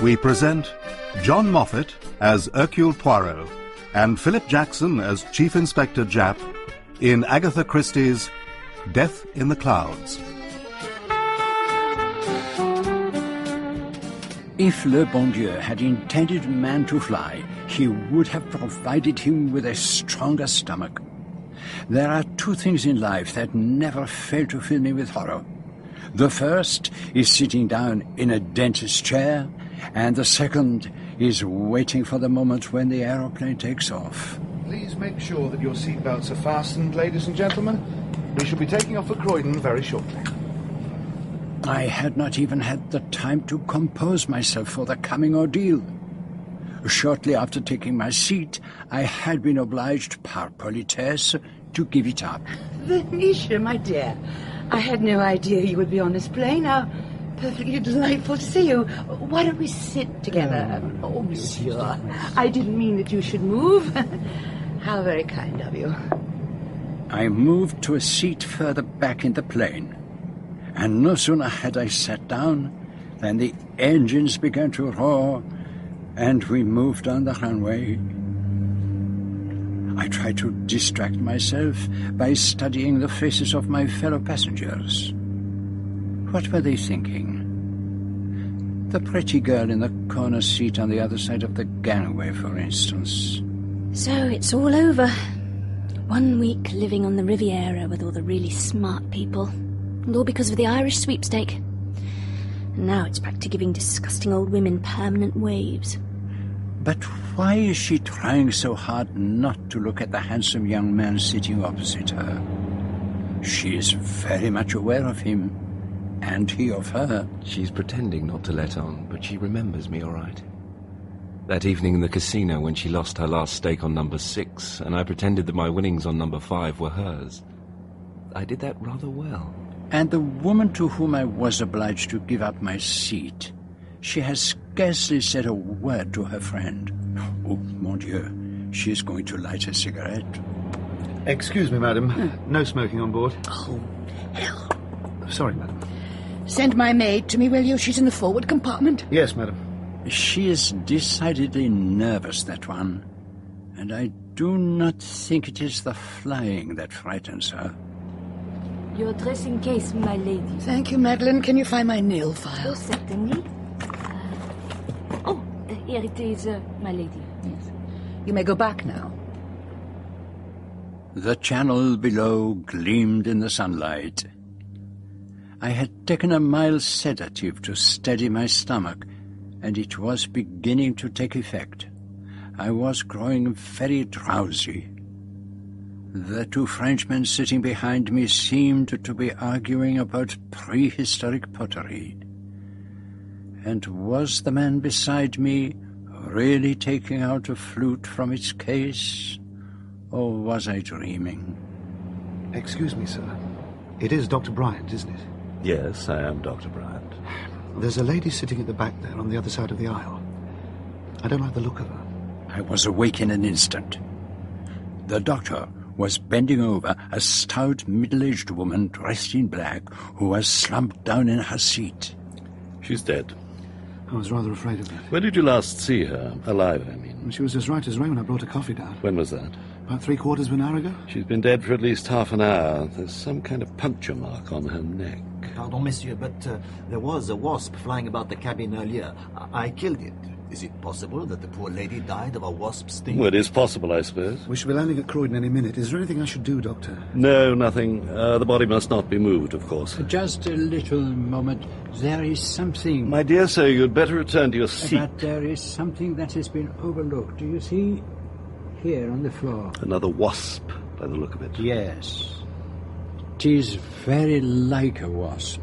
we present John Moffat as Hercule Poirot and Philip Jackson as Chief Inspector Japp in Agatha Christie's Death in the Clouds. If le bon Dieu had intended man to fly, he would have provided him with a stronger stomach. There are two things in life that never fail to fill me with horror. The first is sitting down in a dentist's chair, and the second is waiting for the moment when the aeroplane takes off. Please make sure that your seatbelts are fastened, ladies and gentlemen. We shall be taking off for Croydon very shortly. I had not even had the time to compose myself for the coming ordeal. Shortly after taking my seat, I had been obliged, par politesse, to give it up. Venetia, my dear, I had no idea you would be on this plane. How perfectly delightful to see you. Why don't we sit together? Oh, monsieur, I didn't mean that you should move. How very kind of you. I moved to a seat further back in the plane, and no sooner had I sat down than the engines began to roar, and we moved on the runway. I tried to distract myself by studying the faces of my fellow passengers. What were they thinking? The pretty girl in the corner seat on the other side of the gangway, for instance. So it's all over. 1 week living on the Riviera with all the really smart people. And all because of the Irish sweepstake. And now it's back to giving disgusting old women permanent waves. But why is she trying so hard not to look at the handsome young man sitting opposite her? She is very much aware of him, and he of her. She's pretending not to let on, but she remembers me all right. That evening in the casino when she lost her last stake on number 6, and I pretended that my winnings on number 5 were hers. I did that rather well. And the woman to whom I was obliged to give up my seat, she has scarcely said a word to her friend. Oh, mon Dieu, she is going to light a cigarette. Excuse me, madam. No smoking on board. Oh, hell. Sorry, madam. Send my maid to me, will you? She's in the forward compartment. Yes, madam. She is decidedly nervous, that one. And I do not think it is the flying that frightens her. Your dressing case, my lady. Thank you, Madeline. Can you find my nail file? Oh, certainly. Here it is, my lady. Yes. You may go back now. The channel below gleamed in the sunlight. I had taken a mild sedative to steady my stomach, and it was beginning to take effect. I was growing very drowsy. The two Frenchmen sitting behind me seemed to be arguing about prehistoric pottery. And was the man beside me really taking out a flute from its case? Or was I dreaming? Excuse me, sir. It is Dr. Bryant, isn't it? Yes, I am Dr. Bryant. There's a lady sitting at the back there on the other side of the aisle. I don't like the look of her. I was awake in an instant. The doctor was bending over a stout, middle-aged woman dressed in black who was slumped down in her seat. She's dead. I was rather afraid of that. When did you last see her? Alive, I mean. She was as right as rain when I brought her coffee down. When was that? About 3/4 of an hour ago. She's been dead for at least half an hour. There's some kind of puncture mark on her neck. Pardon, monsieur, but there was a wasp flying about the cabin earlier. I killed it. Is it possible that the poor lady died of a wasp sting? Well, it is possible, I suppose. We shall be landing at Croydon any minute. Is there anything I should do, Doctor? No, nothing. The body must not be moved, of course. Just a little moment. There is something... My dear sir, you'd better return to your seat. But there is something that has been overlooked. Do you see? Here on the floor. Another wasp, by the look of it. Yes. It is very like a wasp.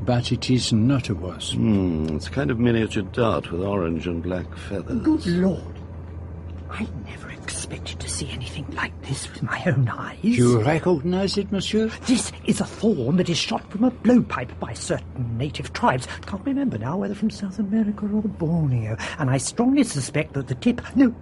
But it is not a wasp. It's a kind of miniature dart with orange and black feathers. Good Lord. I never expected to see anything like this with my own eyes. You recognize it, monsieur? This is a thorn that is shot from a blowpipe by certain native tribes. Can't remember now whether from South America or Borneo. And I strongly suspect that the tip... No,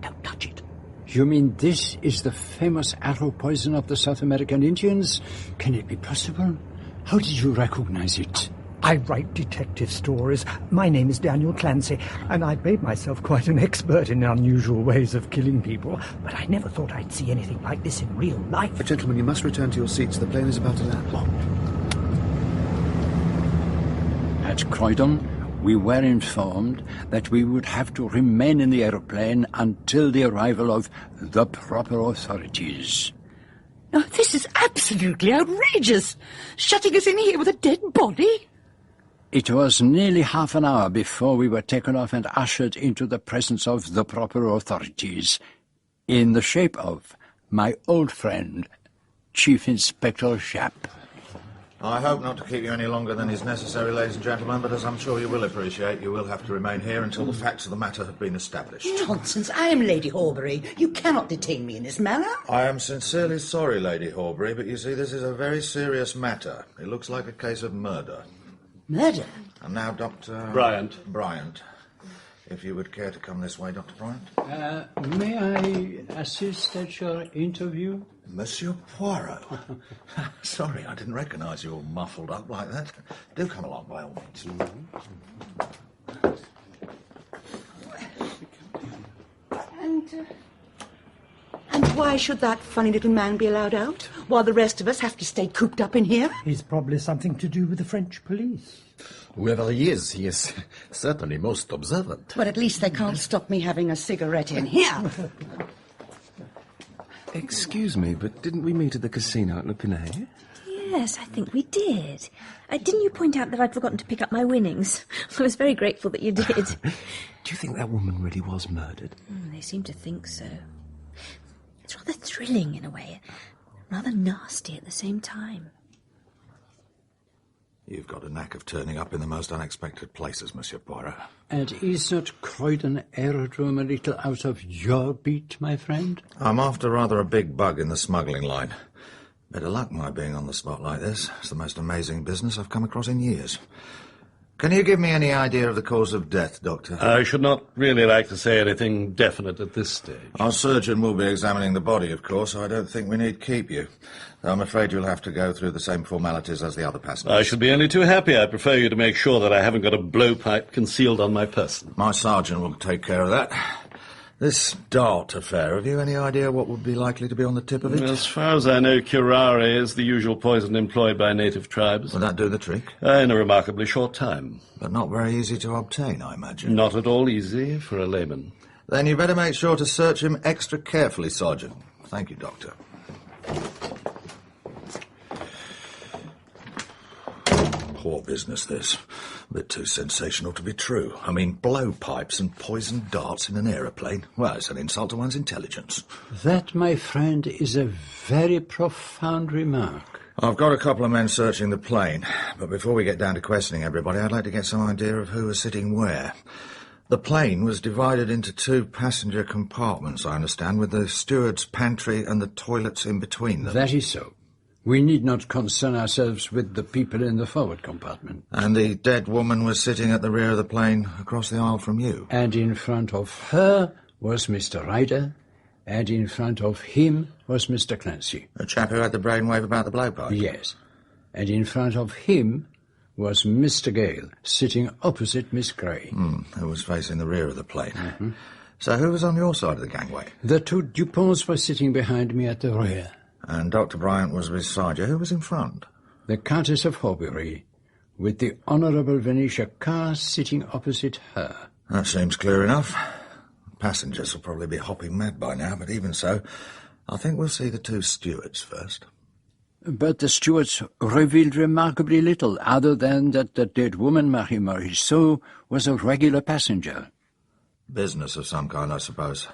don't touch it. You mean this is the famous arrow poison of the South American Indians? Can it be possible? How did you recognize it? I write detective stories. My name is Daniel Clancy, and I've made myself quite an expert in unusual ways of killing people, but I never thought I'd see anything like this in real life. But gentlemen, you must return to your seats. The plane is about to land. At Croydon, we were informed that we would have to remain in the aeroplane until the arrival of the proper authorities. Oh, this is absolutely outrageous. Shutting us in here with a dead body? It was nearly half an hour before we were taken off and ushered into the presence of the proper authorities, in the shape of my old friend, Chief Inspector Japp. I hope not to keep you any longer than is necessary, ladies and gentlemen, but as I'm sure you will appreciate, you will have to remain here until the facts of the matter have been established. Nonsense. I am Lady Horbury. You cannot detain me in this manner. I am sincerely sorry, Lady Horbury, but you see, this is a very serious matter. It looks like a case of murder. Murder? And now, Dr. Bryant. If you would care to come this way, Dr. Bryant. May I assist at your interview? Monsieur Poirot. Sorry, I didn't recognise you all muffled up like that. Do come along, by all means. And why should that funny little man be allowed out, while the rest of us have to stay cooped up in here? It's probably something to do with the French police. Whoever he is certainly most observant. But at least they can't stop me having a cigarette in here. Excuse me, but didn't we meet at the casino at Le Pinay? Yes, I think we did. Didn't you point out that I'd forgotten to pick up my winnings? I was very grateful that you did. Do you think that woman really was murdered? They seem to think so. It's rather thrilling in a way, rather nasty at the same time. You've got a knack of turning up in the most unexpected places, Monsieur Poirot. And is not Croydon Aerodrome a little out of your beat, my friend? I'm after rather a big bug in the smuggling line. Better luck my being on the spot like this. It's the most amazing business I've come across in years. Can you give me any idea of the cause of death, Doctor? I should not really like to say anything definite at this stage. Our surgeon will be examining the body, of course, so I don't think we need keep you. Though I'm afraid you'll have to go through the same formalities as the other passengers. I should be only too happy. I prefer you to make sure that I haven't got a blowpipe concealed on my person. My sergeant will take care of that. This dart affair, have you any idea what would be likely to be on the tip of it? As far as I know, curare is the usual poison employed by native tribes. Will that do the trick? In a remarkably short time. But not very easy to obtain, I imagine. Not at all easy for a layman. Then you better make sure to search him extra carefully, Sergeant. Thank you, Doctor. Poor business, this. A bit too sensational to be true. I mean, blowpipes and poisoned darts in an aeroplane. Well, it's an insult to one's intelligence. That, my friend, is a very profound remark. I've got a couple of men searching the plane, but before we get down to questioning everybody, I'd like to get some idea of who was sitting where. The plane was divided into 2 passenger compartments, I understand, with the steward's pantry and the toilets in between them. That is so. We need not concern ourselves with the people in the forward compartment. And the dead woman was sitting at the rear of the plane across the aisle from you. And in front of her was Mr. Ryder, and in front of him was Mr. Clancy. The chap who had the brainwave about the blowpipe? Yes. And in front of him was Mr. Gale, sitting opposite Miss Gray. Who was facing the rear of the plane. Mm-hmm. So who was on your side of the gangway? The 2 Duponts were sitting behind me at the rear. And Dr. Bryant was beside you. Who was in front? The Countess of Horbury, with the Honourable Venetia Carr sitting opposite her. That seems clear enough. Passengers will probably be hopping mad by now, but even so, I think we'll see the 2 stewards first. But the stewards revealed remarkably little, other than that the dead woman, Marie Morisseau, was a regular passenger. Business of some kind, I suppose.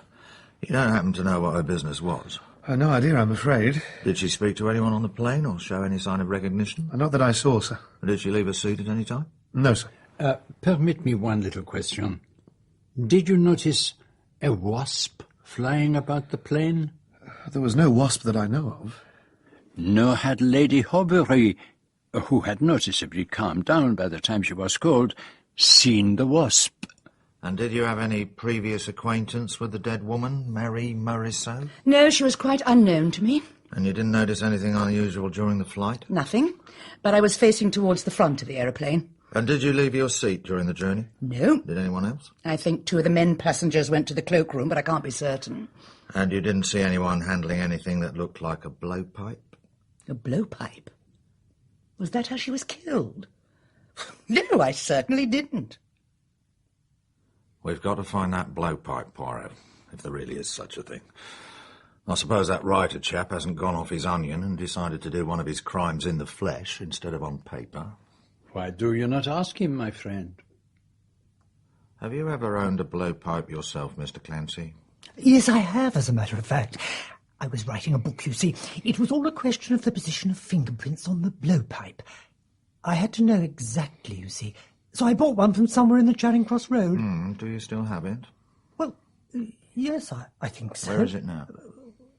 You don't happen to know what her business was? No idea, I'm afraid. Did she speak to anyone on the plane or show any sign of recognition? Not that I saw, sir. Did she leave a seat at any time? No, sir. Permit me one little question. Did you notice a wasp flying about the plane? There was no wasp that I know of. Nor had Lady Horbury, who had noticeably calmed down by the time she was called, seen the wasp. And did you have any previous acquaintance with the dead woman, Marie Morisseau? No, she was quite unknown to me. And you didn't notice anything unusual during the flight? Nothing. But I was facing towards the front of the aeroplane. And did you leave your seat during the journey? No. Did anyone else? I think 2 of the men passengers went to the cloakroom, but I can't be certain. And you didn't see anyone handling anything that looked like a blowpipe? A blowpipe? Was that how she was killed? No, I certainly didn't. We've got to find that blowpipe, Poirot, if there really is such a thing. I suppose that writer chap hasn't gone off his onion and decided to do one of his crimes in the flesh instead of on paper. Why do you not ask him, my friend? Have you ever owned a blowpipe yourself, Mr. Clancy? Yes, I have, as a matter of fact. I was writing a book, you see. It was all a question of the position of fingerprints on the blowpipe. I had to know exactly, you see. So I bought one from somewhere in the Charing Cross Road. Do you still have it? Well, yes, I think so. Where is it now?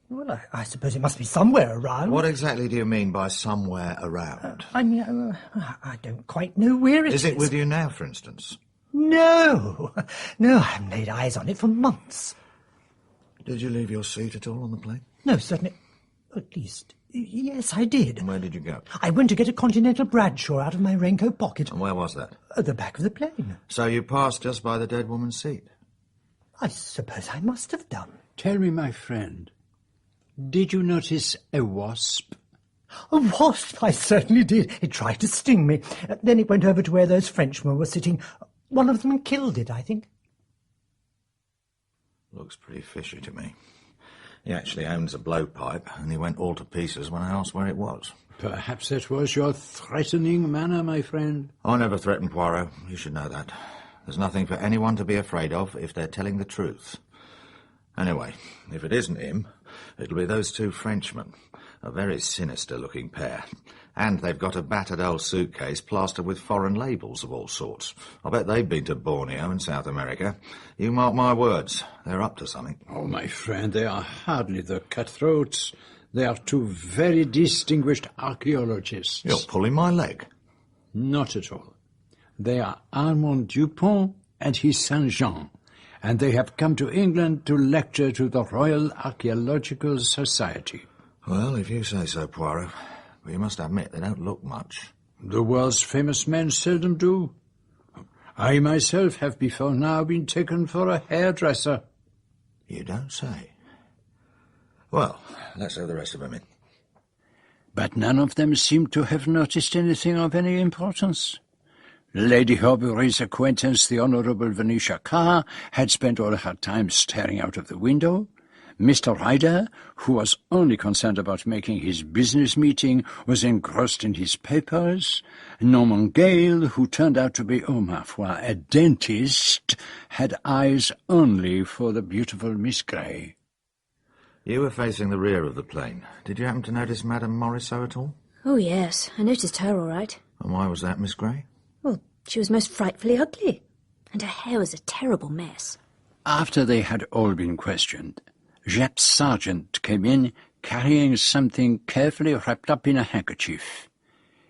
Well, I suppose it must be somewhere around. What exactly do you mean by somewhere around? I mean, I don't quite know where it is. Is it with you now, for instance? No. No, I haven't laid eyes on it for months. Did you leave your seat at all on the plane? No, certainly. At least, yes, I did. And where did you go? I went to get a Continental Bradshaw out of my raincoat pocket. And where was that? At the back of the plane. So you passed just by the dead woman's seat? I suppose I must have done. Tell me, my friend, did you notice a wasp? A wasp? I certainly did. It tried to sting me. Then it went over to where those Frenchmen were sitting. One of them killed it, I think. Looks pretty fishy to me. He actually owns a blowpipe, and he went all to pieces when I asked where it was. Perhaps that was your threatening manner, my friend. I never threaten Poirot. You should know that. There's nothing for anyone to be afraid of if they're telling the truth. Anyway, if it isn't him, it'll be those 2 Frenchmen. A very sinister-looking pair. And they've got a battered old suitcase plastered with foreign labels of all sorts. I bet they've been to Borneo in South America. You mark my words, they're up to something. Oh, my friend, they are hardly the cutthroats. They are 2 very distinguished archaeologists. You're pulling my leg. Not at all. They are Armand Dupont and his son Jean, and they have come to England to lecture to the Royal Archaeological Society. Well, if you say so, Poirot. But you must admit they don't look much. The world's famous men seldom do. I myself have before now been taken for a hairdresser. You don't say. Well, let's have the rest of them in. But none of them seem to have noticed anything of any importance. Lady Horbury's acquaintance, the Honourable Venetia Carr, had spent all her time staring out of the window. Mr. Ryder, who was only concerned about making his business meeting, was engrossed in his papers. Norman Gale, who turned out to be, oh ma foi, a dentist, had eyes only for the beautiful Miss Grey. You were facing the rear of the plane. Did you happen to notice Madame Morisot at all? Oh, yes, I noticed her all right. And why was that, Miss Grey? Well, she was most frightfully ugly, and her hair was a terrible mess. After they had all been questioned, Japp's sergeant came in carrying something carefully wrapped up in a handkerchief.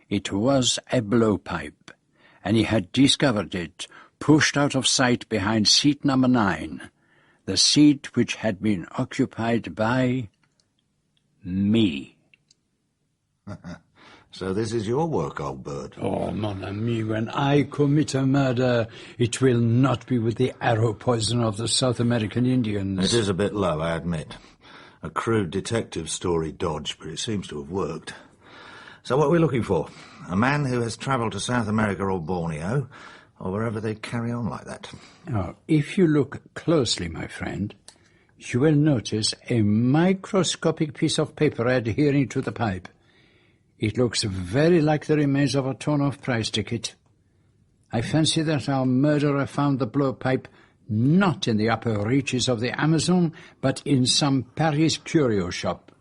It was a blowpipe, and he had discovered it pushed out of sight behind seat number 9, the seat which had been occupied by me. So this is your work, old bird. Oh, mon ami, when I commit a murder, it will not be with the arrow poison of the South American Indians. It is a bit low, I admit. A crude detective story dodge, but it seems to have worked. So what are we looking for? A man who has travelled to South America or Borneo, or wherever they carry on like that. Now, if you look closely, my friend, you will notice a microscopic piece of paper adhering to the pipe. It looks very like the remains of a torn-off prize ticket. I fancy that our murderer found the blowpipe not in the upper reaches of the Amazon, but in some Paris curio shop.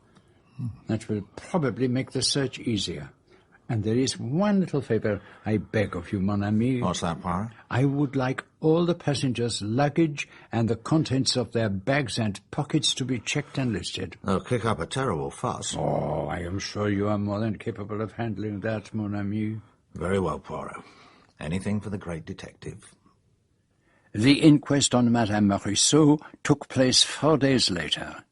That will probably make the search easier. And there is one little favour I beg of you, mon ami. What's that, Poirot? I would like all the passengers' luggage and the contents of their bags and pockets to be checked and listed. They'll kick up a terrible fuss. Oh, I am sure you are more than capable of handling that, mon ami. Very well, Poirot. Anything for the great detective. The inquest on Madame Morisot took place 4 days later.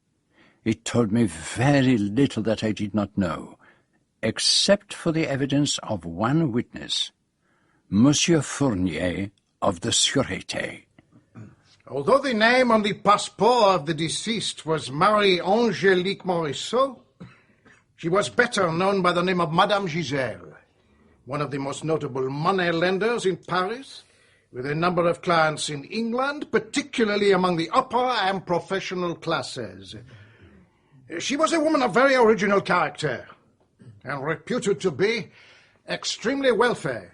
It told me very little that I did not know, except for the evidence of one witness, Monsieur Fournier of the Sûreté. Although the name on the passport of the deceased was Marie-Angélique Morisseau, she was better known by the name of Madame Giselle, one of the most notable money lenders in Paris, with a number of clients in England, particularly among the upper and professional classes. She was a woman of very original character, and reputed to be extremely wealthy.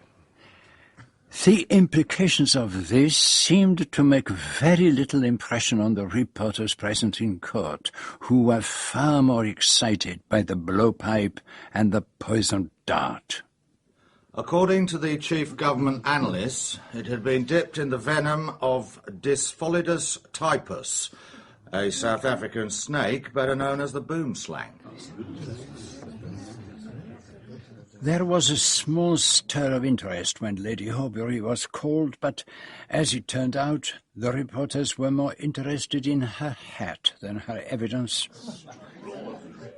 The implications of this seemed to make very little impression on the reporters present in court, who were far more excited by the blowpipe and the poisoned dart. According to the chief government analysts, it had been dipped in the venom of Dyspholidus typus, a South African snake better known as the boomslang. There was a small stir of interest when Lady Horbury was called, but as it turned out, the reporters were more interested in her hat than her evidence.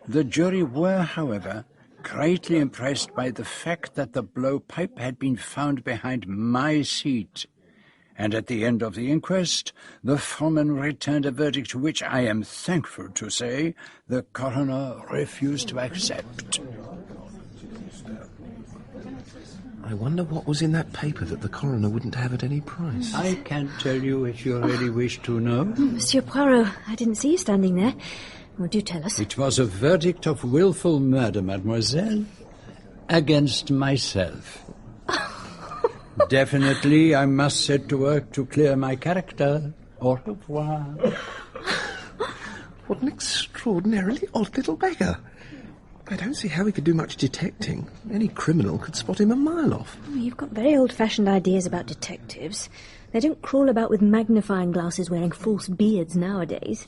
The jury were, however, greatly impressed by the fact that the blowpipe had been found behind my seat, and at the end of the inquest, the foreman returned a verdict which, I am thankful to say, the coroner refused to accept. I wonder what was in that paper that the coroner wouldn't have at any price. I can tell you if you really wish to know. Monsieur Poirot, I didn't see you standing there. Well, do tell us. It was a verdict of willful murder, mademoiselle, against myself. Definitely, I must set to work to clear my character. Au revoir. What an extraordinarily odd little beggar. I don't see how he could do much detecting. Any criminal could spot him a mile off. You've got very old-fashioned ideas about detectives. They don't crawl about with magnifying glasses wearing false beards nowadays.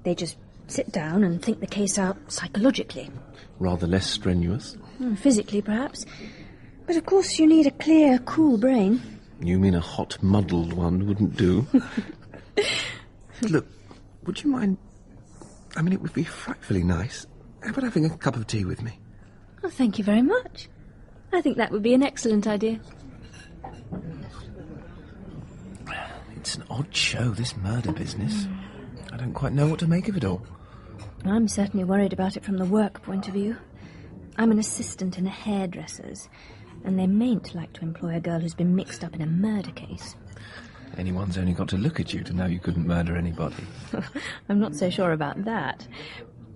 They just sit down and think the case out psychologically. Rather less strenuous. Physically, perhaps. But of course you need a clear, cool brain. You mean a hot, muddled one wouldn't do? Look, would you mind... I mean, it would be frightfully nice. How about having a cup of tea with me? Oh, thank you very much. I think that would be an excellent idea. It's an odd show, this murder business. I don't quite know what to make of it all. I'm certainly worried about it from the work point of view. I'm an assistant in a hairdresser's, and they mayn't like to employ a girl who's been mixed up in a murder case. Anyone's only got to look at you to know you couldn't murder anybody. I'm not so sure about that.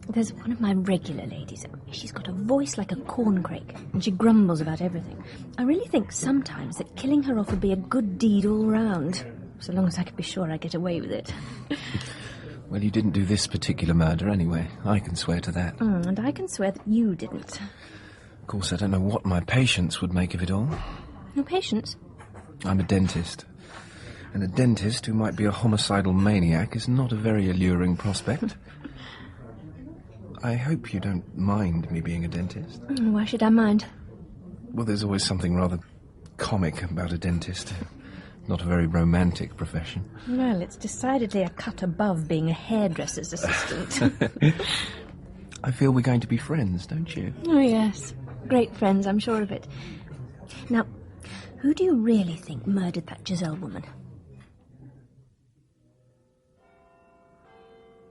There's one of my regular ladies. She's got a voice like a corncrake, and she grumbles about everything. I really think sometimes that killing her off would be a good deed all round, so long as I could be sure I get away with it. Well, you didn't do this particular murder anyway. I can swear to that. And I can swear that you didn't. Of course, I don't know what my patients would make of it all. Your patients? I'm a dentist. And a dentist who might be a homicidal maniac is not a very alluring prospect. I hope you don't mind me being a dentist. Why should I mind? Well, there's always something rather comic about a dentist. Not a very romantic profession. Well, it's decidedly a cut above being a hairdresser's assistant. I feel we're going to be friends, don't you? Oh, yes. Great friends, I'm sure of it. Now, who do you really think murdered that Giselle woman?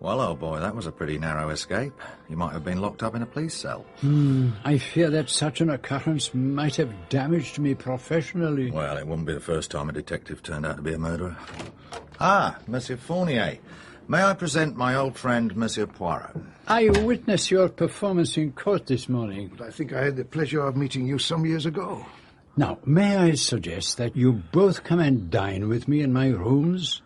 Well, old boy, that was a pretty narrow escape. You might have been locked up in a police cell. I fear that such an occurrence might have damaged me professionally. Well, it wouldn't be the first time a detective turned out to be a murderer. Ah, Monsieur Fournier. May I present my old friend, Monsieur Poirot? I witnessed your performance in court this morning. I think I had the pleasure of meeting you some years ago. Now, may I suggest that you both come and dine with me in my rooms?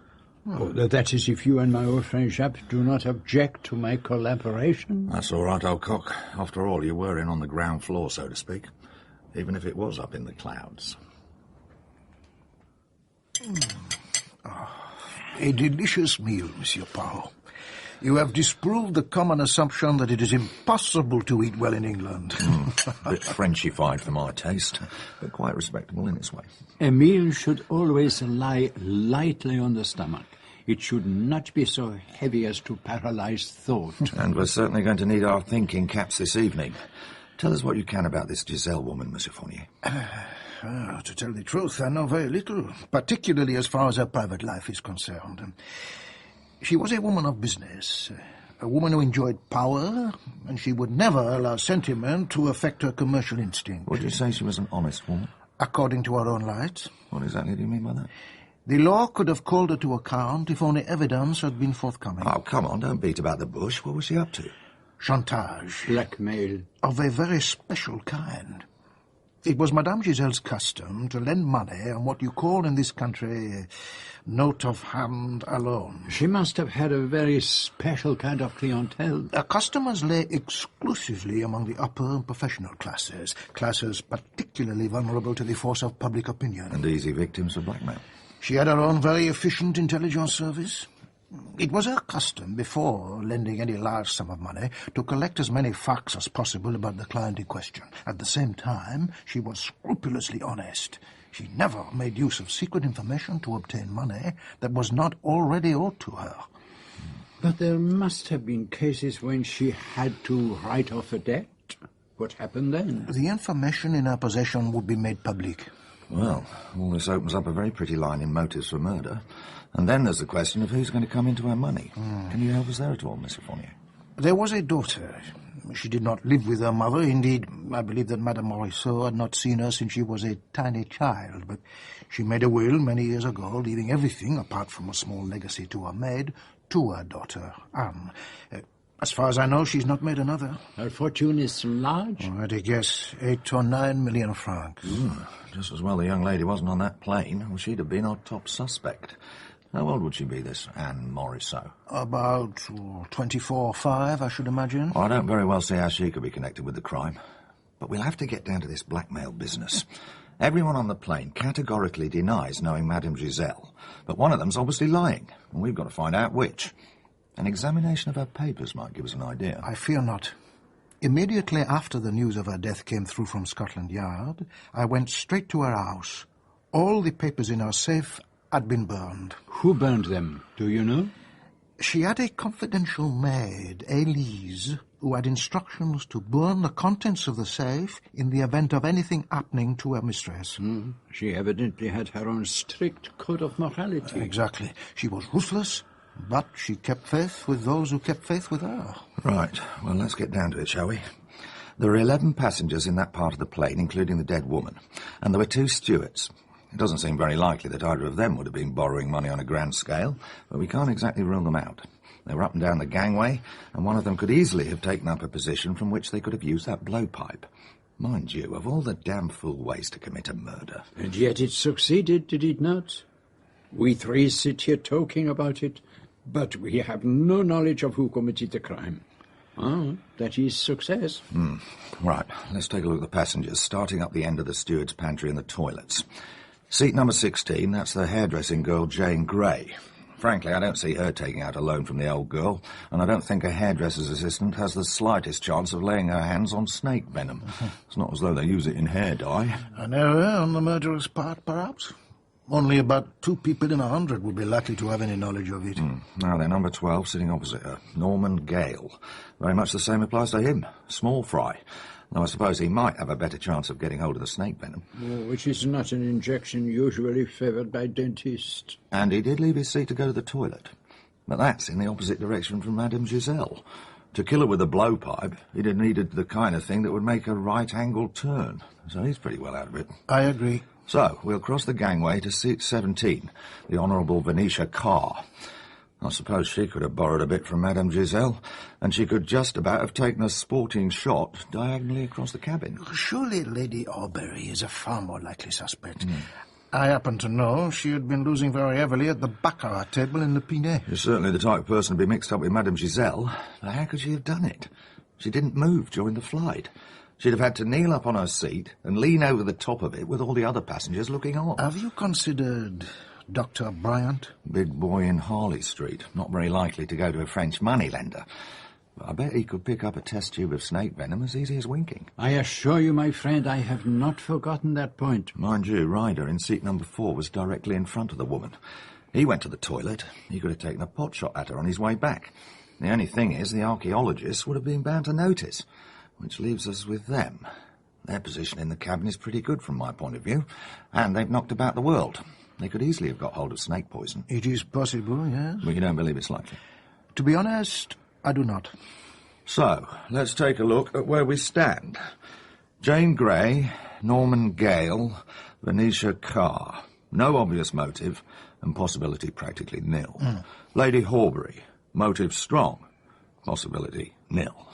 Oh, that is, if you and my old friend Jacques do not object to my collaboration. That's all right, old cock. After all, you were in on the ground floor, so to speak. Even if it was up in the clouds. A delicious meal, Monsieur Poirot. You have disproved the common assumption that it is impossible to eat well in England. A bit Frenchified for my taste, but quite respectable in its way. A meal should always lie lightly on the stomach. It should not be so heavy as to paralyze thought. And we're certainly going to need our thinking caps this evening. Tell us what you can about this Giselle woman, Monsieur Fournier. To tell the truth, I know very little, particularly as far as her private life is concerned. She was a woman of business, a woman who enjoyed power, and she would never allow sentiment to affect her commercial instinct. Would you say she was an honest woman? According to her own lights. What exactly do you mean by that? The law could have called her to account if only evidence had been forthcoming. Oh, come on, don't beat about the bush. What was she up to? Chantage. Blackmail. Of a very special kind. It was Madame Giselle's custom to lend money on what you call in this country note of hand alone. She must have had a very special kind of clientele. Her customers lay exclusively among the upper and professional classes, classes particularly vulnerable to the force of public opinion. And easy victims of blackmail. She had her own very efficient intelligence service. It was her custom, before lending any large sum of money, to collect as many facts as possible about the client in question. At the same time, she was scrupulously honest. She never made use of secret information to obtain money that was not already owed to her. But there must have been cases when she had to write off a debt. What happened then? The information in her possession would be made public. Well, all this opens up a very pretty line in motives for murder. And then there's the question of who's going to come into her money. Can you help us there at all, Mr. Fournier? There was a daughter. She did not live with her mother. Indeed, I believe that Madame Morisot had not seen her since she was a tiny child. But she made a will many years ago, leaving everything, apart from a small legacy to her maid, to her daughter, Anne. As far as I know, she's not made another. Her fortune is large? I'd guess 8 or 9 million francs. Just as well the young lady wasn't on that plane, or she'd have been our top suspect. How old would she be, this Anne Morisot? About 24 or 5, I should imagine. Well, I don't very well see how she could be connected with the crime. But we'll have to get down to this blackmail business. Everyone on the plane categorically denies knowing Madame Giselle, but one of them's obviously lying, and we've got to find out which. An examination of her papers might give us an idea. I fear not. Immediately after the news of her death came through from Scotland Yard, I went straight to her house. All the papers in her safe had been burned. Who burned them? Do you know? She had a confidential maid, Elise, who had instructions to burn the contents of the safe in the event of anything happening to her mistress. She evidently had her own strict code of morality. Exactly. She was ruthless, but she kept faith with those who kept faith with her. Right. Well, let's get down to it, shall we? There were 11 passengers in that part of the plane, including the dead woman, and there were 2 stewards. It doesn't seem very likely that either of them would have been borrowing money on a grand scale, but we can't exactly rule them out. They were up and down the gangway, and one of them could easily have taken up a position from which they could have used that blowpipe. Mind you, of all the damn fool ways to commit a murder. And yet it succeeded, did it not? We 3 sit here talking about it, but we have no knowledge of who committed the crime. That is success. Right, let's take a look at the passengers, starting up the end of the steward's pantry and the toilets. Seat number 16, that's the hairdressing girl Jane Grey. Frankly, I don't see her taking out a loan from the old girl, and I don't think a hairdresser's assistant has the slightest chance of laying her hands on snake venom. It's not as though they use it in hair dye. An error on the murderer's part, perhaps? Only about 2 people in 100 would be likely to have any knowledge of it. Now then, number 12, sitting opposite her, Norman Gale. Very much the same applies to him, small fry. Though I suppose he might have a better chance of getting hold of the snake venom. Which is not an injection usually favoured by dentists. And he did leave his seat to go to the toilet. But that's in the opposite direction from Madame Giselle. To kill her with a blowpipe, he'd have needed the kind of thing that would make a right-angled turn. So he's pretty well out of it. I agree. So, we'll cross the gangway to seat 17, the Honourable Venetia Carr. I suppose she could have borrowed a bit from Madame Giselle, and she could just about have taken a sporting shot diagonally across the cabin. Surely Lady Auberry is a far more likely suspect. I happen to know she had been losing very heavily at the baccarat table in Le Pinet. She's certainly the type of person to be mixed up with Madame Giselle. But how could she have done it? She didn't move during the flight. She'd have had to kneel up on her seat and lean over the top of it with all the other passengers looking on. Have you considered Dr. Bryant? Big boy in Harley Street. Not very likely to go to a French moneylender. But I bet he could pick up a test tube of snake venom as easy as winking. I assure you, my friend, I have not forgotten that point. Mind you, Ryder in seat number 4 was directly in front of the woman. He went to the toilet. He could have taken a pot shot at her on his way back. The only thing is, the archaeologists would have been bound to notice. Which leaves us with them. Their position in the cabin is pretty good from my point of view, and they've knocked about the world. They could easily have got hold of snake poison. It is possible, yes. But you don't believe it's likely? To be honest, I do not. So, let's take a look at where we stand. Jane Grey, Norman Gale, Venetia Carr. No obvious motive, and possibility practically nil. Lady Horbury, motive strong, possibility nil.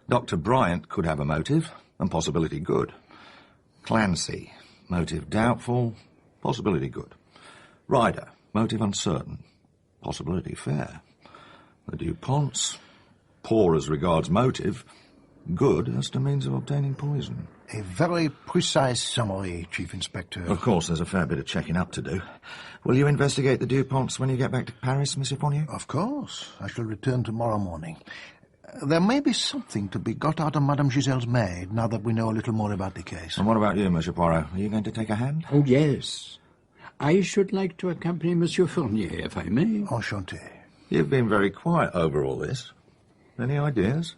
Dr. Bryant could have a motive, and possibility good. Clancy, motive doubtful, possibility good. Ryder, motive uncertain, possibility fair. The DuPonts, poor as regards motive, good as to means of obtaining poison. A very precise summary, Chief Inspector. Of course, there's a fair bit of checking up to do. Will you investigate the DuPonts when you get back to Paris, Monsieur Fournier? Of course. I shall return tomorrow morning. There may be something to be got out of Madame Giselle's maid, now that we know a little more about the case. And what about you, Monsieur Poirot? Are you going to take a hand? Oh, yes. I should like to accompany Monsieur Fournier, if I may. Enchanté. You've been very quiet over all this. Any ideas?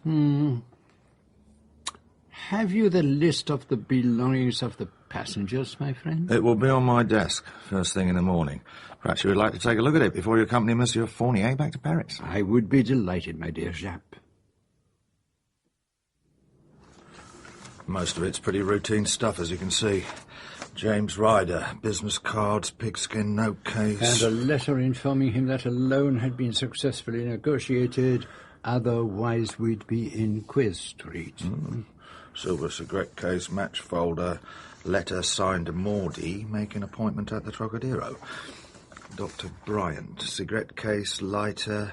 Have you the list of the belongings of the passengers, my friend? It will be on my desk, first thing in the morning. Perhaps you would like to take a look at it before you accompany Monsieur Fournier back to Paris. I would be delighted, my dear Japp. Most of it's pretty routine stuff, as you can see. James Ryder, business cards, pigskin note case. And a letter informing him that a loan had been successfully negotiated, otherwise we'd be in Quiz Street. Silver cigarette case, match folder, letter signed Maudie, make an appointment at the Trocadero. Dr. Bryant, cigarette case, lighter,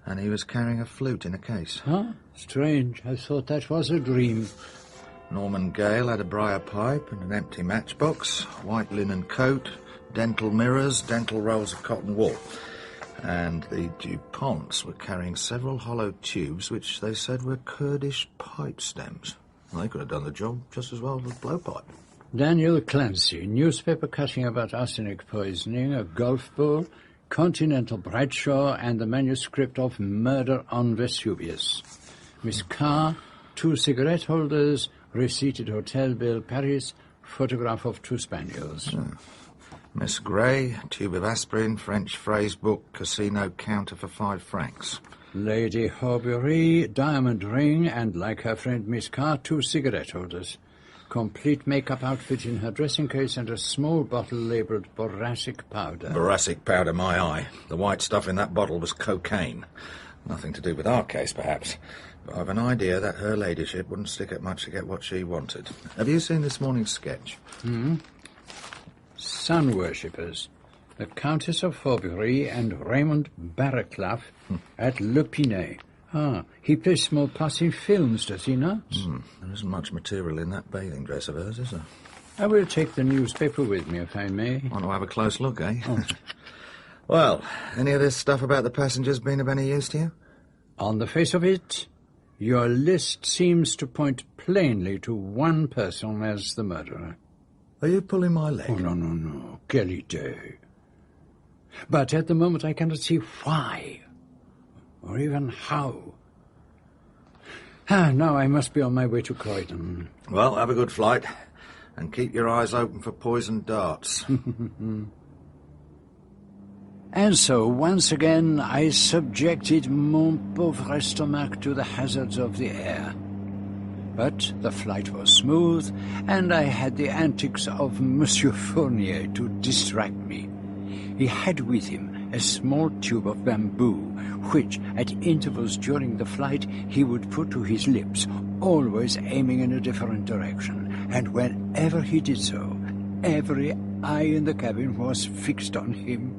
and he was carrying a flute in a case. Huh? Strange. I thought that was a dream. Norman Gale had a briar pipe and an empty matchbox, white linen coat, dental mirrors, dental rolls of cotton wool. And the DuPonts were carrying several hollow tubes which they said were Kurdish pipe stems. Well, they could have done the job just as well as a blowpipe. Daniel Clancy, newspaper cutting about arsenic poisoning, a golf ball, Continental Bradshaw, and the manuscript of Murder on Vesuvius. Miss Carr, 2 cigarette holders, receipt at Hotel Bill, Paris, photograph of 2 spaniels. Miss Grey, tube of aspirin, French phrase book, casino counter for 5 francs. Lady Horbury, diamond ring, and, like her friend Miss Carr, 2 cigarette holders. Complete makeup outfit in her dressing case and a small bottle labelled boracic powder. Boracic powder, my eye. The white stuff in that bottle was cocaine. Nothing to do with our case, perhaps. But I've an idea that her ladyship wouldn't stick at much to get what she wanted. Have you seen this morning's sketch? Sun worshippers. The Countess of Horbury and Raymond Barraclough at Le Pinet. Ah, he plays small parts in films, does he not? There isn't much material in that bathing dress of hers, is there? I will take the newspaper with me, if I may. Want to have a close look, eh? Well, any of this stuff about the passengers been of any use to you? On the face of it, your list seems to point plainly to one person as the murderer. Are you pulling my leg? Oh, no. Quelle idée. But at the moment I cannot see why, or even how. Now I must be on my way to Croydon. Well, have a good flight, and keep your eyes open for poisoned darts. And so, once again, I subjected mon pauvre estomac to the hazards of the air. But the flight was smooth, and I had the antics of Monsieur Fournier to distract me. He had with him a small tube of bamboo, which, at intervals during the flight, he would put to his lips, always aiming in a different direction. And whenever he did so, every eye in the cabin was fixed on him.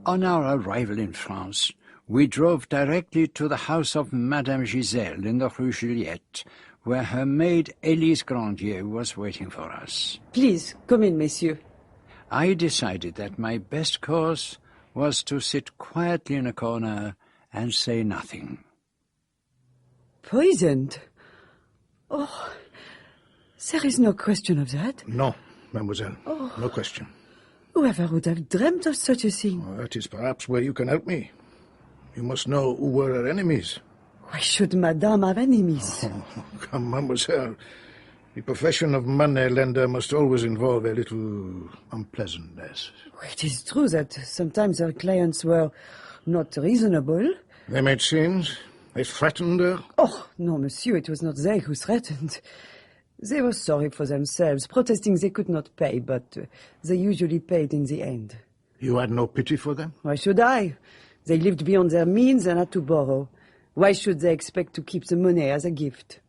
On our arrival in France, we drove directly to the house of Madame Giselle in the Rue Juliette, where her maid Élise Grandier was waiting for us. Please, come in, messieurs. I decided that my best course was to sit quietly in a corner and say nothing. Poisoned? Oh, there is no question of that. No, mademoiselle. No question. Whoever would have dreamt of such a thing? Well, that is perhaps where you can help me. You must know who were her enemies. Why should Madame have enemies? Oh, come, mademoiselle. The profession of money-lender must always involve a little unpleasantness. It is true that sometimes her clients were not reasonable. They made scenes? They threatened her? Oh, no, monsieur, it was not they who threatened. They were sorry for themselves, protesting they could not pay, but they usually paid in the end. You had no pity for them? Why should I? They lived beyond their means and had to borrow. Why should they expect to keep the money as a gift?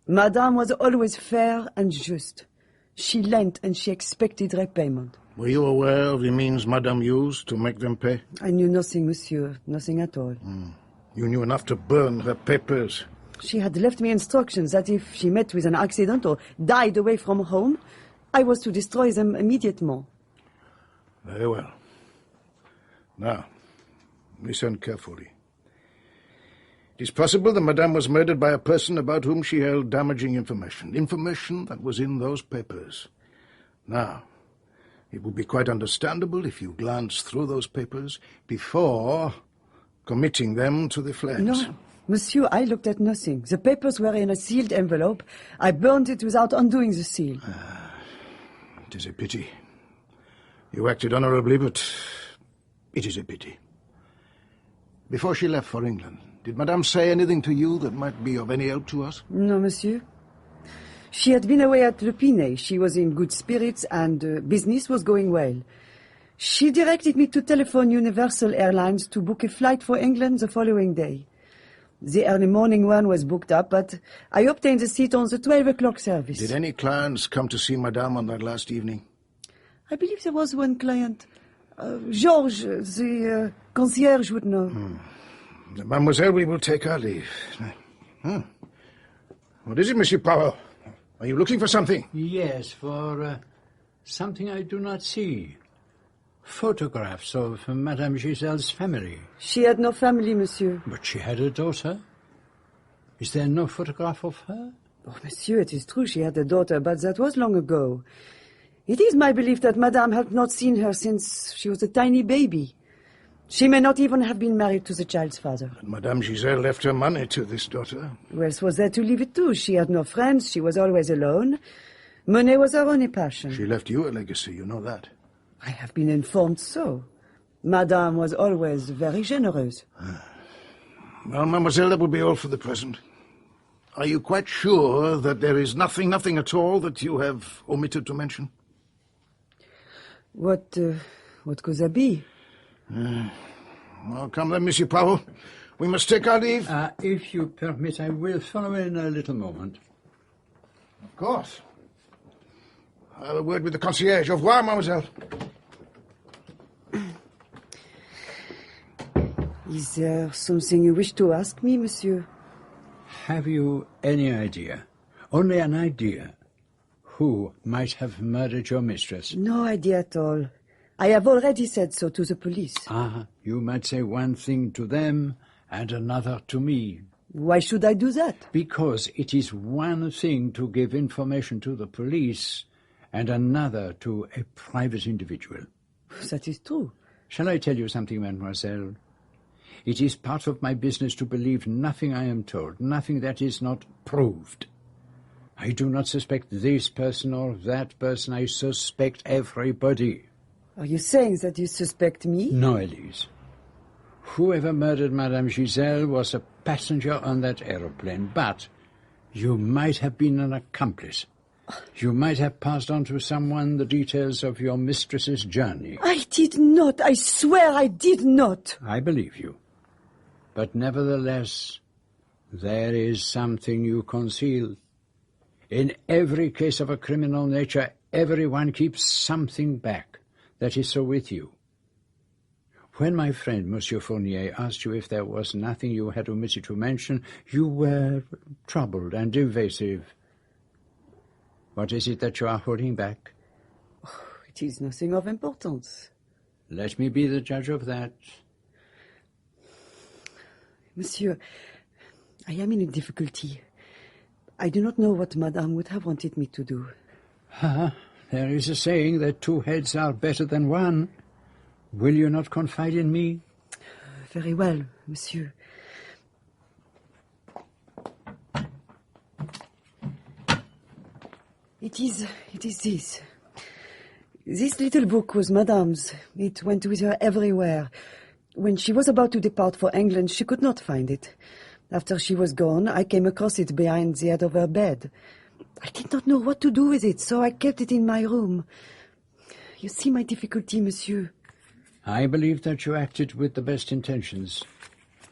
Madame was always fair and just. She lent and she expected repayment. Were you aware of the means Madame used to make them pay? I knew nothing, monsieur, nothing at all. You knew enough to burn her papers. She had left me instructions that if she met with an accident or died away from home, I was to destroy them immediately. Very well. Now, listen carefully. It is possible that Madame was murdered by a person about whom she held damaging information. Information that was in those papers. Now, it would be quite understandable if you glanced through those papers before committing them to the flames. No, monsieur, I looked at nothing. The papers were in a sealed envelope. I burned it without undoing the seal. It is a pity. You acted honorably, but it is a pity. Before she left for England, did Madame say anything to you that might be of any help to us? No, monsieur. She had been away at Le Pinet. She was in good spirits and business was going well. She directed me to telephone Universal Airlines to book a flight for England the following day. The early morning one was booked up, but I obtained a seat on the 12 o'clock service. Did any clients come to see Madame on that last evening? I believe there was one client. Georges, the concierge, would know. Mademoiselle, we will take our leave. What is it, Monsieur Poirot? Are you looking for something? Yes, for something I do not see. Photographs of Madame Giselle's family. She had no family, monsieur. But she had a daughter. Is there no photograph of her? Oh, monsieur, it is true she had a daughter, but that was long ago. It is my belief that Madame had not seen her since she was a tiny baby. She may not even have been married to the child's father. And Madame Giselle left her money to this daughter. Who else was there to leave it to? She had no friends. She was always alone. Money was her only passion. She left you a legacy, you know that. I have been informed so. Madame was always very generous. Well, mademoiselle, that will be all for the present. Are you quite sure that there is nothing at all that you have omitted to mention? What could that be? Well, come then, Monsieur Poirot. We must take our leave. If you permit, I will follow in a little moment. Of course. I'll have a word with the concierge. Au revoir, mademoiselle. Is there something you wish to ask me, monsieur? Have you any idea, only an idea, who might have murdered your mistress? No idea at all. I have already said so to the police. You might say one thing to them and another to me. Why should I do that? Because it is one thing to give information to the police and another to a private individual. That is true. Shall I tell you something, mademoiselle? It is part of my business to believe nothing I am told, nothing that is not proved. I do not suspect this person or that person. I suspect everybody. Are you saying that you suspect me? No, Elise. Whoever murdered Madame Giselle was a passenger on that aeroplane, but you might have been an accomplice. You might have passed on to someone the details of your mistress's journey. I did not. I swear I did not. I believe you. But nevertheless, there is something you conceal. In every case of a criminal nature, everyone keeps something back. That is so with you. When my friend, Monsieur Fournier, asked you if there was nothing you had omitted to mention, you were troubled and evasive. What is it that you are holding back? Oh, it is nothing of importance. Let me be the judge of that. Monsieur, I am in a difficulty. I do not know what Madame would have wanted me to do. There is a saying that two heads are better than one. Will you not confide in me? Very well, monsieur. It is this. This little book was Madame's. It went with her everywhere. When she was about to depart for England, she could not find it. After she was gone, I came across it behind the head of her bed. I did not know what to do with it, so I kept it in my room. You see my difficulty, monsieur. I believe that you acted with the best intentions.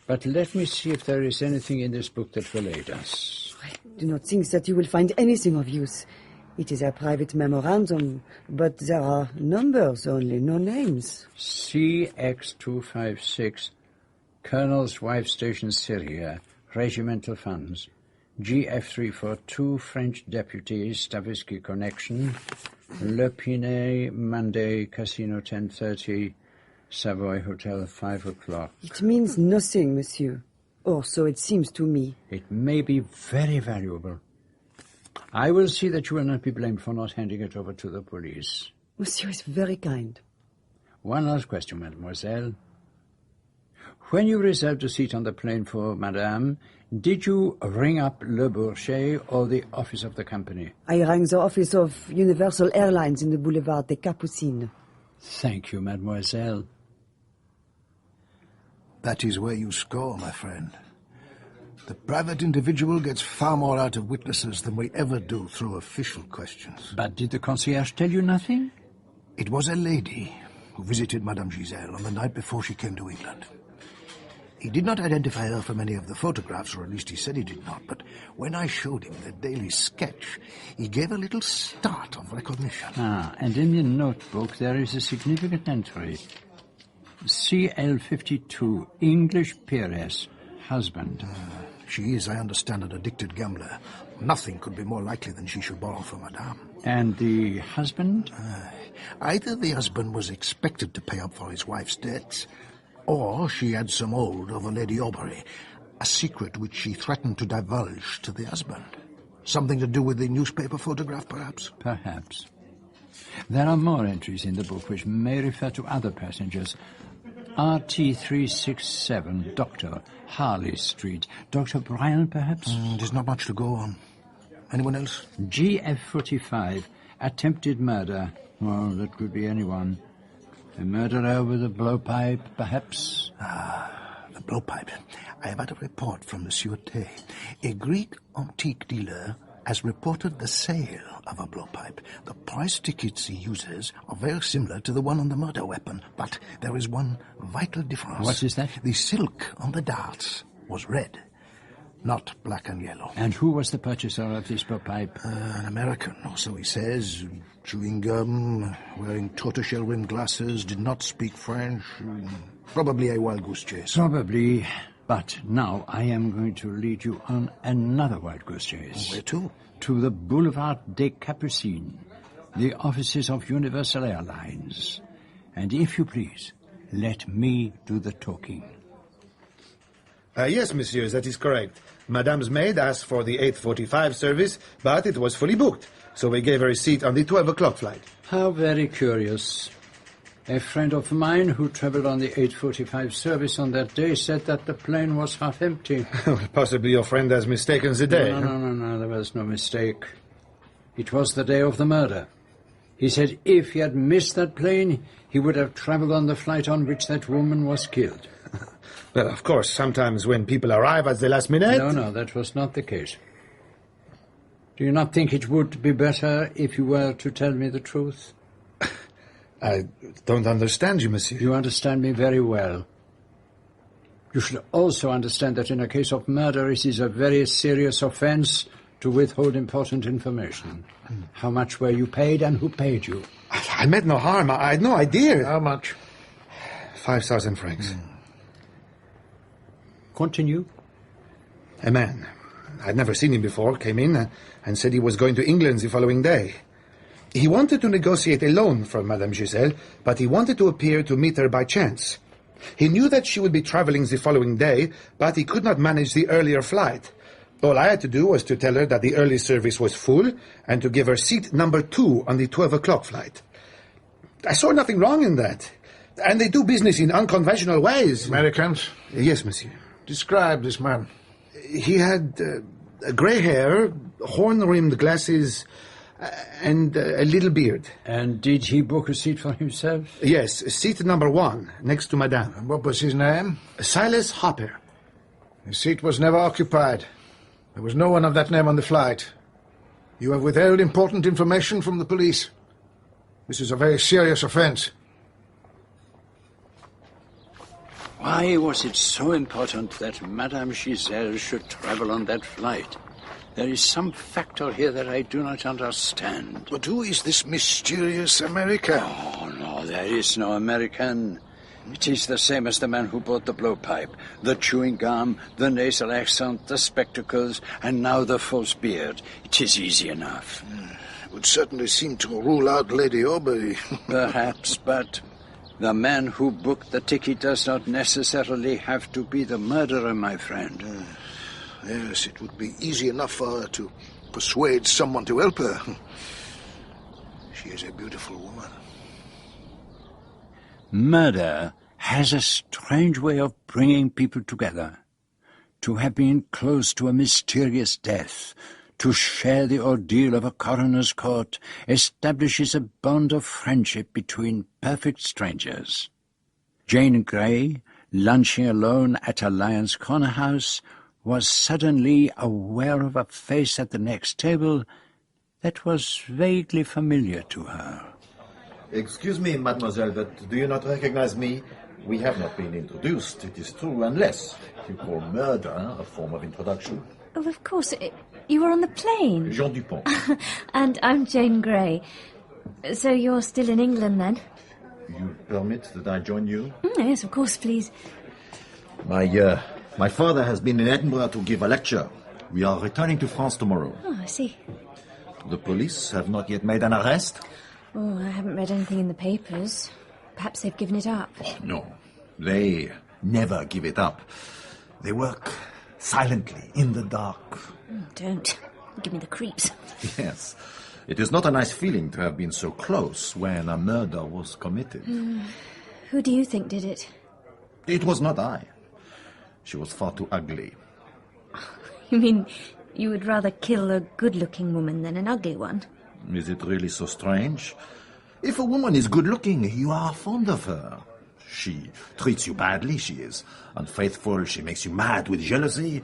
But let me see if there is anything in this book that will aid us. I do not think that you will find anything of use. It is a private memorandum, but there are numbers only, no names. CX256, Colonel's Wife Station Syria, Regimental Funds. GF342, French Deputy, Stavisky Connection. Le Pinet, Monday, Casino 10:30, Savoy Hotel 5 o'clock. It means nothing, monsieur. Or so it seems to me. It may be very valuable. I will see that you will not be blamed for not handing it over to the police. Monsieur is very kind. One last question, mademoiselle. When you reserved a seat on the plane for Madame, did you ring up Le Bourget or the office of the company? I rang the office of Universal Airlines in the Boulevard des Capucines. Thank you, mademoiselle. That is where you score, my friend. The private individual gets far more out of witnesses than we ever do through official questions. But did the concierge tell you nothing? It was a lady who visited Madame Giselle on the night before she came to England. He did not identify her from any of the photographs, or at least he said he did not, but when I showed him the daily sketch, he gave a little start of recognition. Ah, and in the notebook there is a significant entry. CL52, English peeress, husband. She is, I understand, an addicted gambler. Nothing could be more likely than she should borrow for Madame. And the husband? Either the husband was expected to pay up for his wife's debts, or she had some hold over Lady Aubrey, a secret which she threatened to divulge to the husband. Something to do with the newspaper photograph, perhaps? Perhaps. There are more entries in the book which may refer to other passengers. RT367, Doctor, Harley Street. Dr. Bryan, perhaps? There's not much to go on. Anyone else? GF45, attempted murder. Oh, that could be anyone. A murderer with a blowpipe, perhaps? The blowpipe. I have had a report from the Sûreté. A Greek antique dealer has reported the sale of a blowpipe. The price tickets he uses are very similar to the one on the murder weapon, but there is one vital difference. What is that? The silk on the darts was red, not black and yellow. And who was the purchaser of this blowpipe? An American, or so he says. Chewing gum, wearing tortoiseshell-rimmed glasses, did not speak French. Probably a wild goose chase. Probably. But now I am going to lead you on another wild goose chase. Where to? To the Boulevard des Capucines, the offices of Universal Airlines. And if you please, let me do the talking. Yes, monsieur, that is correct. Madame's maid asked for the 8:45 service, but it was fully booked, so we gave her a seat on the 12 o'clock flight. How very curious. A friend of mine who travelled on the 8:45 service on that day said that the plane was half empty. Possibly your friend has mistaken the day. No, there was no mistake. It was the day of the murder. He said if he had missed that plane, he would have travelled on the flight on which that woman was killed. Well, of course, sometimes when people arrive at the last minute... No, that was not the case. Do you not think it would be better if you were to tell me the truth? I don't understand you, monsieur. You understand me very well. You should also understand that in a case of murder, it is a very serious offence to withhold important information. How much were you paid and who paid you? I meant no harm. I had no idea. How much? 5,000 francs. Continue. A man, I'd never seen him before, came in and said he was going to England the following day. He wanted to negotiate a loan from Madame Giselle, but he wanted to appear to meet her by chance. He knew that she would be travelling the following day, but he could not manage the earlier flight. All I had to do was to tell her that the early service was full and to give her seat number 2 on the 12 o'clock flight. I saw nothing wrong in that. And they do business in unconventional ways. Americans? Yes, monsieur. Describe this man. He had grey hair, horn-rimmed glasses, and a little beard. And did he book a seat for himself? Yes, seat number 1, next to Madame. And what was his name? Silas Hopper. His seat was never occupied. There was no one of that name on the flight. You have withheld important information from the police. This is a very serious offense. Why was it so important that Madame Giselle should travel on that flight? There is some factor here that I do not understand. But who is this mysterious American? Oh, no, there is no American. It is the same as the man who bought the blowpipe, the chewing gum, the nasal accent, the spectacles, and now the false beard. It is easy enough. It would certainly seem to rule out Lady Aubrey. Perhaps, but the man who booked the ticket does not necessarily have to be the murderer, my friend. Yes, it would be easy enough for her to persuade someone to help her. She is a beautiful woman. Murder has a strange way of bringing people together. To have been close to a mysterious death, to share the ordeal of a coroner's court, establishes a bond of friendship between perfect strangers. Jane Grey, lunching alone at a Lyons Corner house, was suddenly aware of a face at the next table that was vaguely familiar to her. Excuse me, mademoiselle, but do you not recognize me? We have not been introduced, it is true, unless you call murder a form of introduction. Oh, of course. You were on the plane. Jean Dupont. And I'm Jane Grey. So you're still in England, then? You permit that I join you? Yes, of course, please. My father has been in Edinburgh to give a lecture. We are returning to France tomorrow. Oh, I see. The police have not yet made an arrest? Oh, I haven't read anything in the papers. Perhaps they've given it up. Oh, no. They never give it up. They work silently, in the dark. Don't. Give me the creeps. Yes. It is not a nice feeling to have been so close when a murder was committed. Who do you think did it? It was not I. She was far too ugly. You mean you would rather kill a good-looking woman than an ugly one? Is it really so strange? If a woman is good-looking, you are fond of her. She treats you badly, she is unfaithful, she makes you mad with jealousy.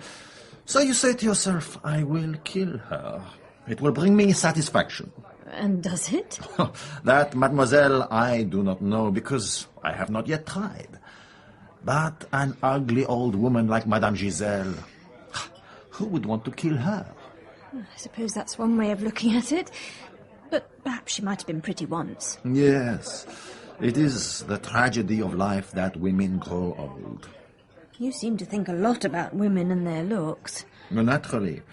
So you say to yourself, I will kill her. It will bring me satisfaction. And does it? That, mademoiselle, I do not know, because I have not yet tried. But an ugly old woman like Madame Giselle, who would want to kill her? I suppose that's one way of looking at it. But perhaps she might have been pretty once. Yes, it is the tragedy of life that women grow old. You seem to think a lot about women and their looks. Naturally.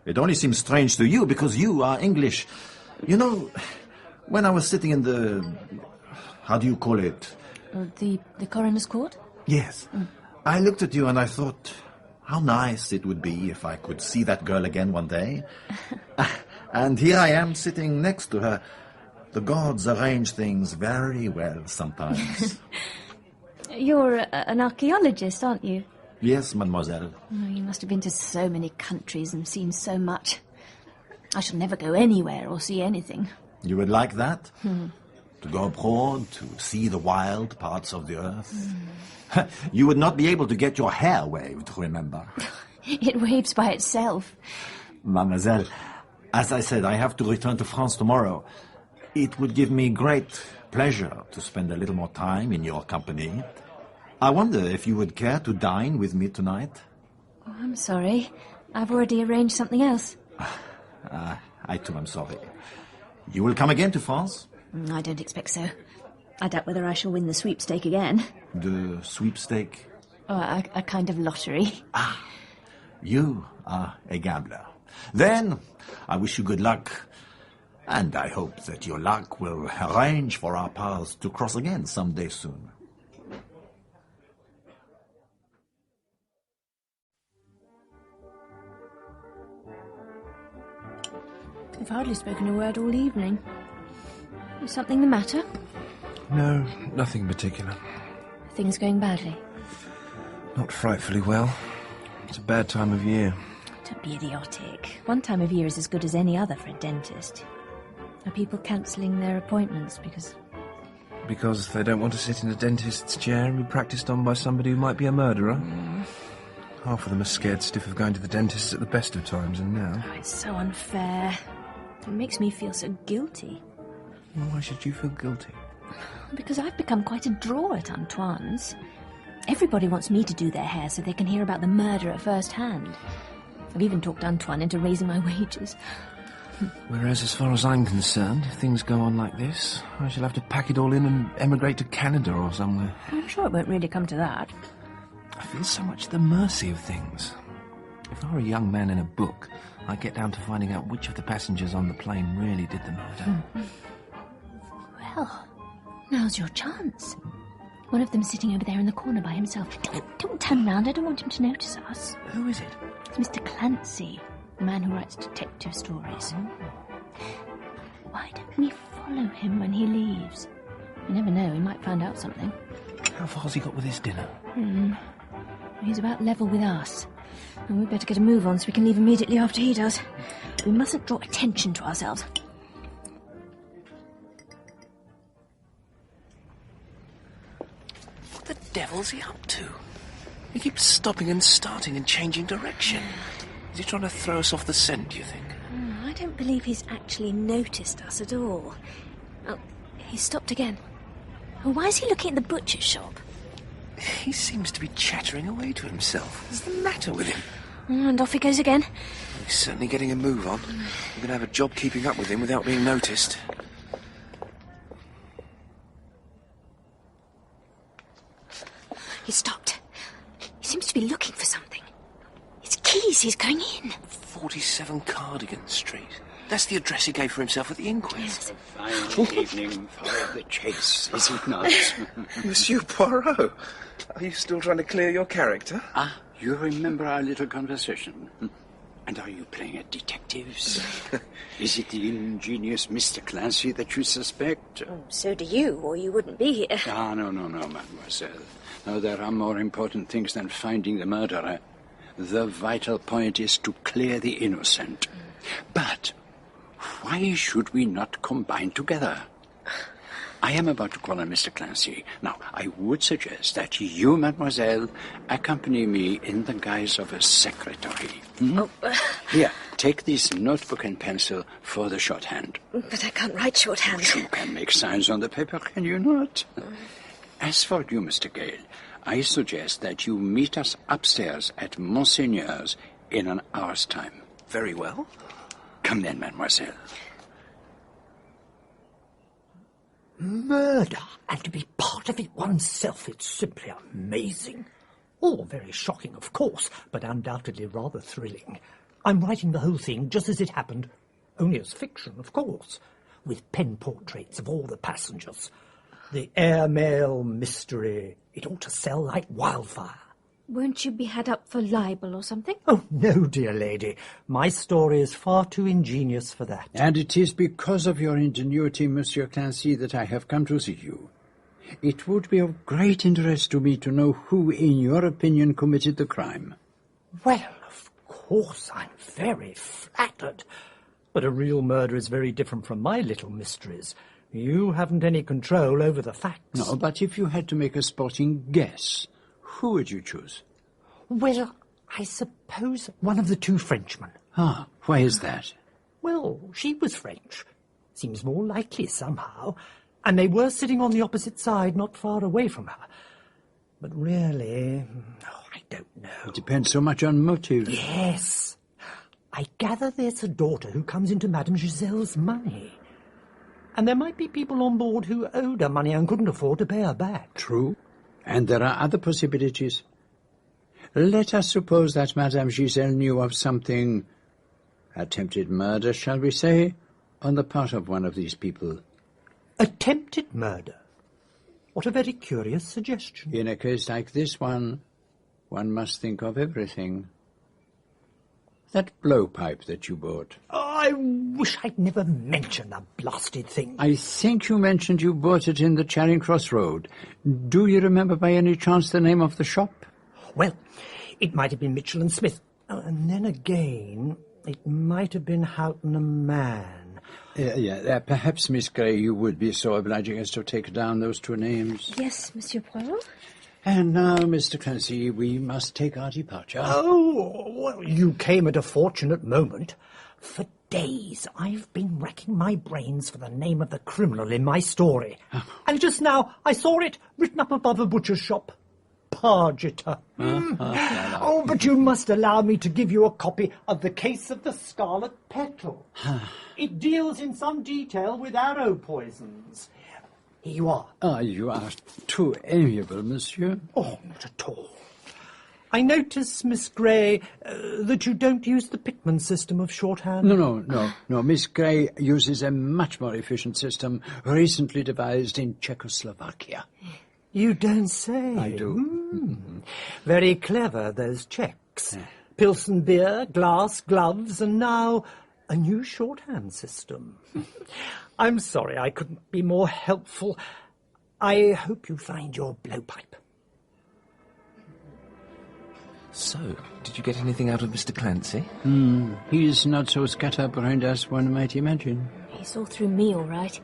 It only seems strange to you because you are English. You know, when I was sitting in the... how do you call it? The coroner's court? Yes. I looked at you and I thought, how nice it would be if I could see that girl again one day. And here I am sitting next to her. The gods arrange things very well sometimes. You're an archaeologist, aren't you? Yes, mademoiselle. Oh, you must have been to so many countries and seen so much. I shall never go anywhere or see anything. You would like that? To go abroad, to see the wild parts of the earth? You would not be able to get your hair waved, remember? It waves by itself. Mademoiselle, as I said, I have to return to France tomorrow. It would give me great pleasure to spend a little more time in your company. I wonder if you would care to dine with me tonight? Oh, I'm sorry. I've already arranged something else. I too am sorry. You will come again to France? I don't expect so. I doubt whether I shall win the sweepstake again. The sweepstake? Oh, a kind of lottery. Ah, you are a gambler. Then I wish you good luck. And I hope that your luck will arrange for our paths to cross again someday soon. You've hardly spoken a word all evening. Is something the matter? No, nothing particular. Things going badly? Not frightfully well. It's a bad time of year. Don't be idiotic. One time of year is as good as any other for a dentist. Are people cancelling their appointments because... Because they don't want to sit in a dentist's chair and be practised on by somebody who might be a murderer? Half of them are scared stiff of going to the dentist at the best of times, and now... Oh, it's so unfair. It makes me feel so guilty. Well, why should you feel guilty? Because I've become quite a draw at Antoine's. Everybody wants me to do their hair so they can hear about the murder at first hand. I've even talked Antoine into raising my wages. Whereas, as far as I'm concerned, if things go on like this, I shall have to pack it all in and emigrate to Canada or somewhere. I'm sure it won't really come to that. I feel so much at the mercy of things. If I were a young man in a book, I'd get down to finding out which of the passengers on the plane really did the murder. Well, now's your chance. One of them sitting over there in the corner by himself. Don't turn round, I don't want him to notice us. Who is it? It's Mr. Clancy, the man who writes detective stories. Why don't we follow him when he leaves? You never know, he might find out something. How far's he got with his dinner? He's about level with us. And we'd better get a move on so we can leave immediately after he does. We mustn't draw attention to ourselves. What the devil's he up to? He keeps stopping and starting and changing direction. Is he trying to throw us off the scent, do you think? I don't believe he's actually noticed us at all. Oh, he's stopped again. Oh, why is he looking at the butcher's shop? He seems to be chattering away to himself. What's the matter with him? And off he goes again. He's certainly getting a move on. We're going to have a job keeping up with him without being noticed. He stopped. He seems to be looking for something. His keys, he's going in. 47 Cardigan Street. That's the address he gave for himself at the inquest. Yes. Fine evening for the chase, is it not? Monsieur Poirot, are you still trying to clear your character? Ah, you remember our little conversation. And are you playing at detectives? Is it the ingenious Mr. Clancy that you suspect? Oh, so do you, or you wouldn't be here. Ah, no, mademoiselle. No, there are more important things than finding the murderer. The vital point is to clear the innocent. But why should we not combine together? I am about to call on Mr. Clancy. Now, I would suggest that you, mademoiselle, accompany me in the guise of a secretary. Here, take this notebook and pencil for the shorthand. But I can't write shorthand. You can make signs on the paper, can you not? As for you, Mr. Gale, I suggest that you meet us upstairs at Monseigneur's in an hour's time. Very well. Come then, mademoiselle. Murder, and to be part of it oneself, it's simply amazing. All very shocking, of course, but undoubtedly rather thrilling. I'm writing the whole thing just as it happened, only as fiction, of course, with pen portraits of all the passengers. The airmail mystery, it ought to sell like wildfire. Won't you be had up for libel or something? Oh, no, dear lady. My story is far too ingenious for that. And it is because of your ingenuity, Monsieur Clancy, that I have come to see you. It would be of great interest to me to know who, in your opinion, committed the crime. Well, of course, I'm very flattered. But a real murder is very different from my little mysteries. You haven't any control over the facts. No, but if you had to make a sporting guess, who would you choose? Well, I suppose one of the two Frenchmen. Ah, why is that? Well, she was French. Seems more likely somehow. And they were sitting on the opposite side, not far away from her. But really, I don't know. It depends so much on motive. Yes. I gather there's a daughter who comes into Madame Giselle's money. And there might be people on board who owed her money and couldn't afford to pay her back. True. And there are other possibilities. Let us suppose that Madame Giselle knew of something, attempted murder, shall we say, on the part of one of these people. Attempted murder? What a very curious suggestion. In a case like this one must think of everything. That blowpipe that you bought. Oh, I wish I'd never mentioned the blasted thing. I think you mentioned you bought it in the Charing Cross Road. Do you remember by any chance the name of the shop? Well, it might have been Mitchell and Smith. And then again, it might have been Houghton and Mann. Perhaps, Miss Grey, you would be so obliging as to take down those two names. Yes, Monsieur Poirot. And now, Mr. Clancy, we must take our departure. Oh, well, you came at a fortunate moment. For days I've been racking my brains for the name of the criminal in my story. And just now I saw it written up above a butcher's shop. Pargeter. Oh, but you must allow me to give you a copy of The Case of the Scarlet Petal. It deals in some detail with arrow poisons. Here you are. You are too amiable, monsieur. Oh, not at all. I notice, Miss Grey, that you don't use the Pitman system of shorthand. No. Miss Grey uses a much more efficient system recently devised in Czechoslovakia. You don't say. I do. Very clever, those Czechs. Pilsen beer, glass, gloves, and now a new shorthand system. I'm sorry I couldn't be more helpful. I hope you find your blowpipe. So, did you get anything out of Mr. Clancy? He's not so scatterbrained as one might imagine. He saw through me, all right.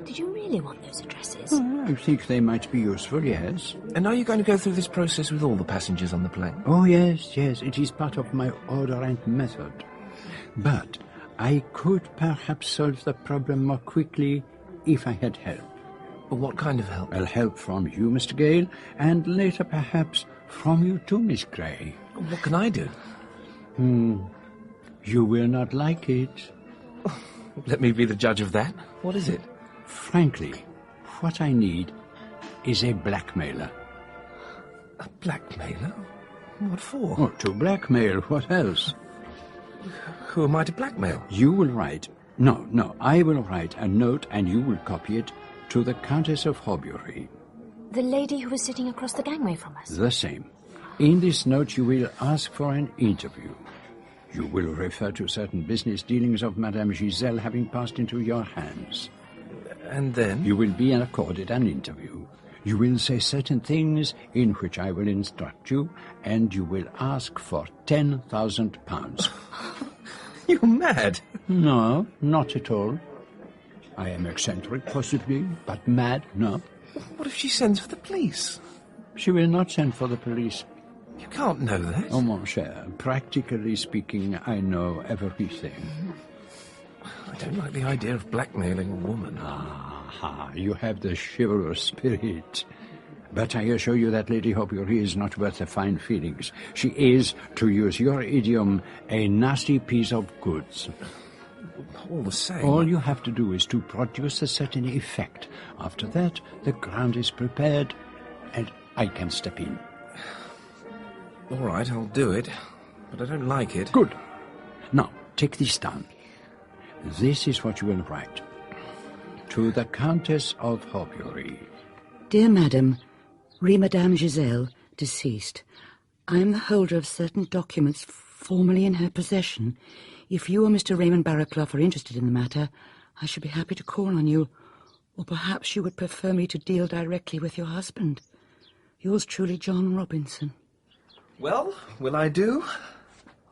Did you really want those addresses? I think they might be useful, yes. And are you going to go through this process with all the passengers on the plane? Oh, yes. It is part of my order and method. But I could perhaps solve the problem more quickly if I had help. Well, what kind of help? Well, help from you, Mr. Gale, and later perhaps from you too, Miss Grey. What can I do? You will not like it. Let me be the judge of that. What is it? Frankly, what I need is a blackmailer. A blackmailer? What for? Oh, to blackmail. What else? Who am I to blackmail? You will write... No, I will write a note and you will copy it to the Countess of Horbury. The lady who was sitting across the gangway from us? The same. In this note you will ask for an interview. You will refer to certain business dealings of Madame Giselle having passed into your hands. And then? You will be accorded an interview. You will say certain things in which I will instruct you, and you will ask for £10,000. You're mad. No, not at all. I am eccentric, possibly, but mad, no. What if she sends for the police? She will not send for the police. You can't know that. Oh, mon cher, practically speaking, I know everything. I don't like the idea of blackmailing a woman. You have the chivalrous spirit. But I assure you that Lady Horbury is not worth the fine feelings. She is, to use your idiom, a nasty piece of goods. All the same... All you have to do is to produce a certain effect. After that, the ground is prepared, and I can step in. All right, I'll do it, but I don't like it. Good. Now, take this down. This is what you will write. To the Countess of Horbury. Dear Madam, Madame Giselle, deceased. I am the holder of certain documents formerly in her possession. If you or Mr. Raymond Barraclough are interested in the matter, I should be happy to call on you. Or perhaps you would prefer me to deal directly with your husband. Yours truly, John Robinson. Well, will I do?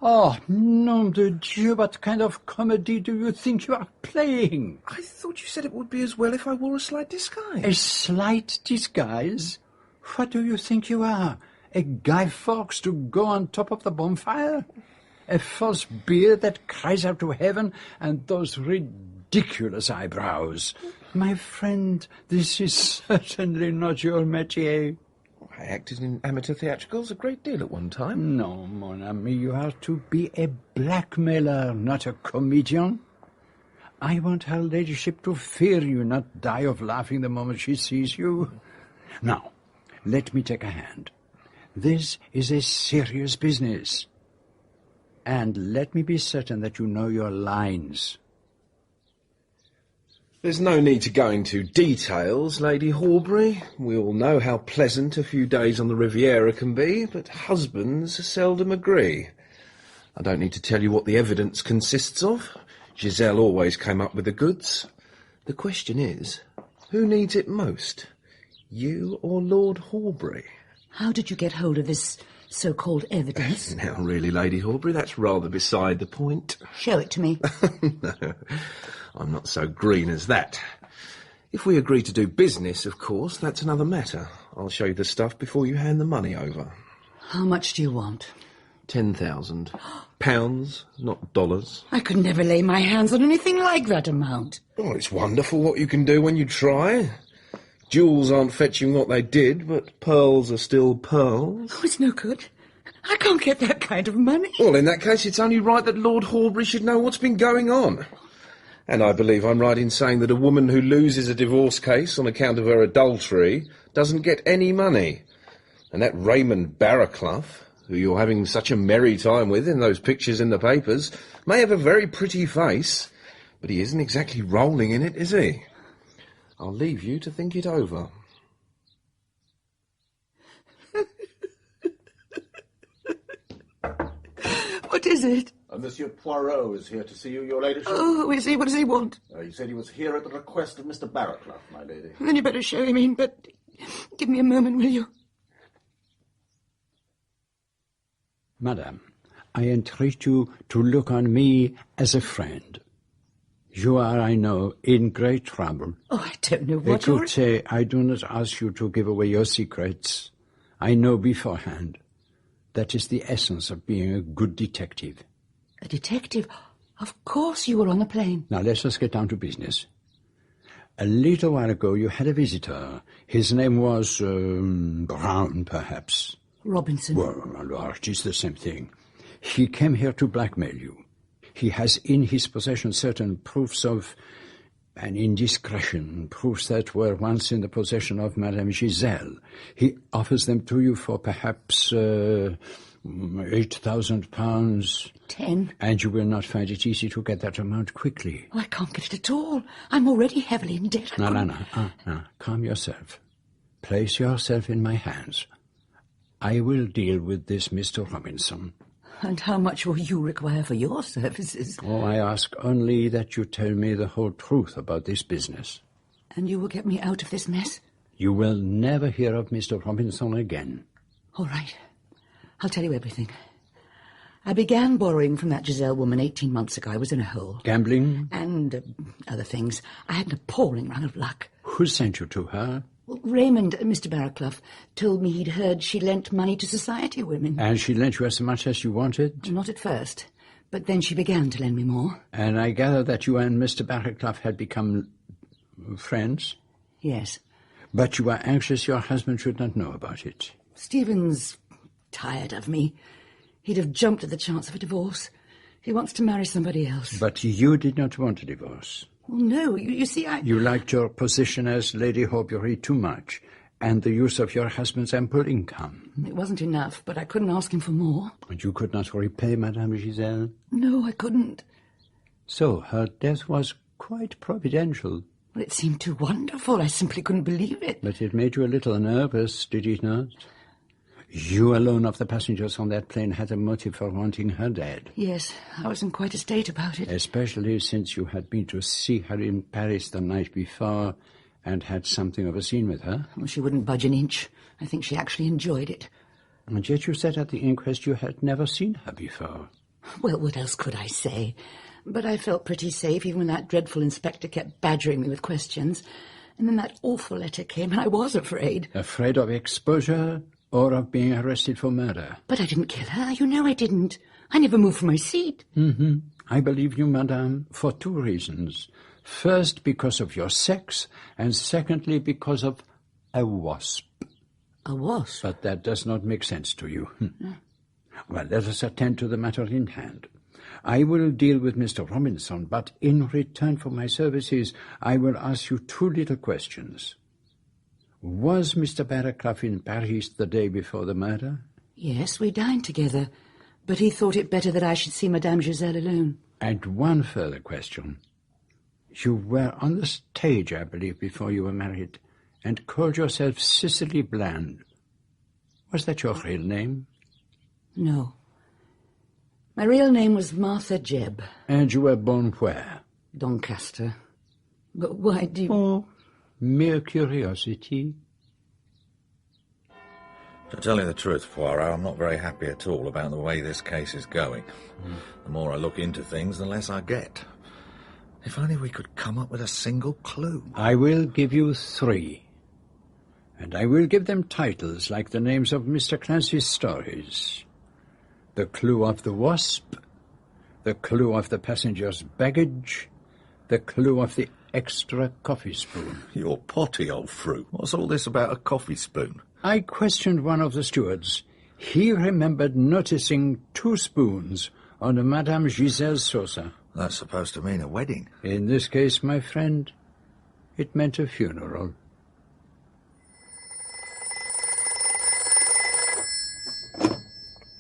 Oh, nom de Dieu, what kind of comedy do you think you are playing? I thought you said it would be as well if I wore a slight disguise. A slight disguise? What do you think you are? A Guy Fawkes to go on top of the bonfire? A false beard that cries out to heaven, and those ridiculous eyebrows. My friend, this is certainly not your métier. I acted in amateur theatricals a great deal at one time. No, mon ami, you are to be a blackmailer, not a comedian. I want her ladyship to fear you, not die of laughing the moment she sees you. Now, let me take a hand. This is a serious business. And let me be certain that you know your lines. There's no need to go into details, Lady Horbury. We all know how pleasant a few days on the Riviera can be, but husbands seldom agree. I don't need to tell you what the evidence consists of. Giselle always came up with the goods. The question is, who needs it most? You or Lord Horbury? How did you get hold of this so-called evidence. Now, really, Lady Horbury, that's rather beside the point. Show it to me. No, I'm not so green as that. If we agree to do business, of course, that's another matter. I'll show you the stuff before you hand the money over. How much do you want? 10,000 pounds, not dollars. I could never lay my hands on anything like that amount. Oh, it's wonderful what you can do when you try. Jewels aren't fetching what they did, but pearls are still pearls. Oh, it's no good. I can't get that kind of money. Well, in that case, it's only right that Lord Horbury should know what's been going on. And I believe I'm right in saying that a woman who loses a divorce case on account of her adultery doesn't get any money. And that Raymond Barraclough, who you're having such a merry time with in those pictures in the papers, may have a very pretty face, but he isn't exactly rolling in it, is he? I'll leave you to think it over. What is it? Monsieur Poirot is here to see you, your ladyship. Oh, who is he? What does he want? He said he was here at the request of Mr. Barraclough, my lady. Then you better show him in, but give me a moment, will you? Madam, I entreat you to look on me as a friend. You are, I know, in great trouble. Oh, I don't know what you're... Écoutez, I do not ask you to give away your secrets. I know beforehand. That is the essence of being a good detective. A detective? Of course you were on the plane. Now, let us get down to business. A little while ago, you had a visitor. His name was, Brown, perhaps. Robinson. Well, my lord, it is the same thing. He came here to blackmail you. He has in his possession certain proofs of an indiscretion, proofs that were once in the possession of Madame Giselle. He offers them to you for perhaps 8,000 pounds. 10. And you will not find it easy to get that amount quickly. Oh, I can't get it at all. I'm already heavily in debt. No. Calm yourself. Place yourself in my hands. I will deal with this Mr. Robinson. And how much will you require for your services? Oh, I ask only that you tell me the whole truth about this business. And you will get me out of this mess? You will never hear of Mr. Robinson again. All right. I'll tell you everything. I began borrowing from that Giselle woman 18 months ago. I was in a hole. Gambling? And other things. I had an appalling run of luck. Who sent you to her? Well, Raymond, Mr. Barraclough, told me he'd heard she lent money to society women. And she lent you as much as you wanted? Not at first, but then she began to lend me more. And I gather that you and Mr. Barraclough had become friends? Yes. But you were anxious your husband should not know about it. Stephen's tired of me. He'd have jumped at the chance of a divorce. He wants to marry somebody else. But you did not want a divorce. Well, no, you see, You liked your position as Lady Horbury too much, and the use of your husband's ample income. It wasn't enough, but I couldn't ask him for more. And you could not repay Madame Giselle? No, I couldn't. So her death was quite providential. Well, it seemed too wonderful. I simply couldn't believe it. But it made you a little nervous, did it not? You alone of the passengers on that plane had a motive for wanting her dead. Yes, I was in quite a state about it. Especially since you had been to see her in Paris the night before and had something of a scene with her. Well, she wouldn't budge an inch. I think she actually enjoyed it. And yet you said at the inquest you had never seen her before. Well, what else could I say? But I felt pretty safe, even when that dreadful inspector kept badgering me with questions. And then that awful letter came, and I was afraid. Afraid of exposure or of being arrested for murder? But I didn't kill her. You know I didn't. I never moved from my seat. I believe you, madame, for two reasons. First, because of your sex, and secondly, because of a wasp. A wasp? But that does not make sense to you. Well, let us attend to the matter in hand. I will deal with Mr. Robinson, but in return for my services, I will ask you two little questions. Was Mr. Barraclough in Paris the day before the murder? Yes, we dined together, but he thought it better that I should see Madame Giselle alone. And one further question. You were on the stage, I believe, before you were married, and called yourself Cicely Bland. Was that your real name? No. My real name was Martha Jebb. And you were born where? Doncaster. But why do you... Oh, mere curiosity. To tell you the truth, Poirot, I'm not very happy at all about the way this case is going. The more I look into things, the less I get. If only we could come up with a single clue. I will give you 3. And I will give them titles like the names of Mr. Clancy's stories. The Clue of the Wasp, The Clue of the Passenger's Baggage, The Clue of the Extra Coffee Spoon. You're potty, old fruit. What's all this about a coffee spoon? I questioned one of the stewards. He remembered noticing 2 spoons on Madame Giselle's saucer. That's supposed to mean a wedding. In this case, my friend, it meant a funeral.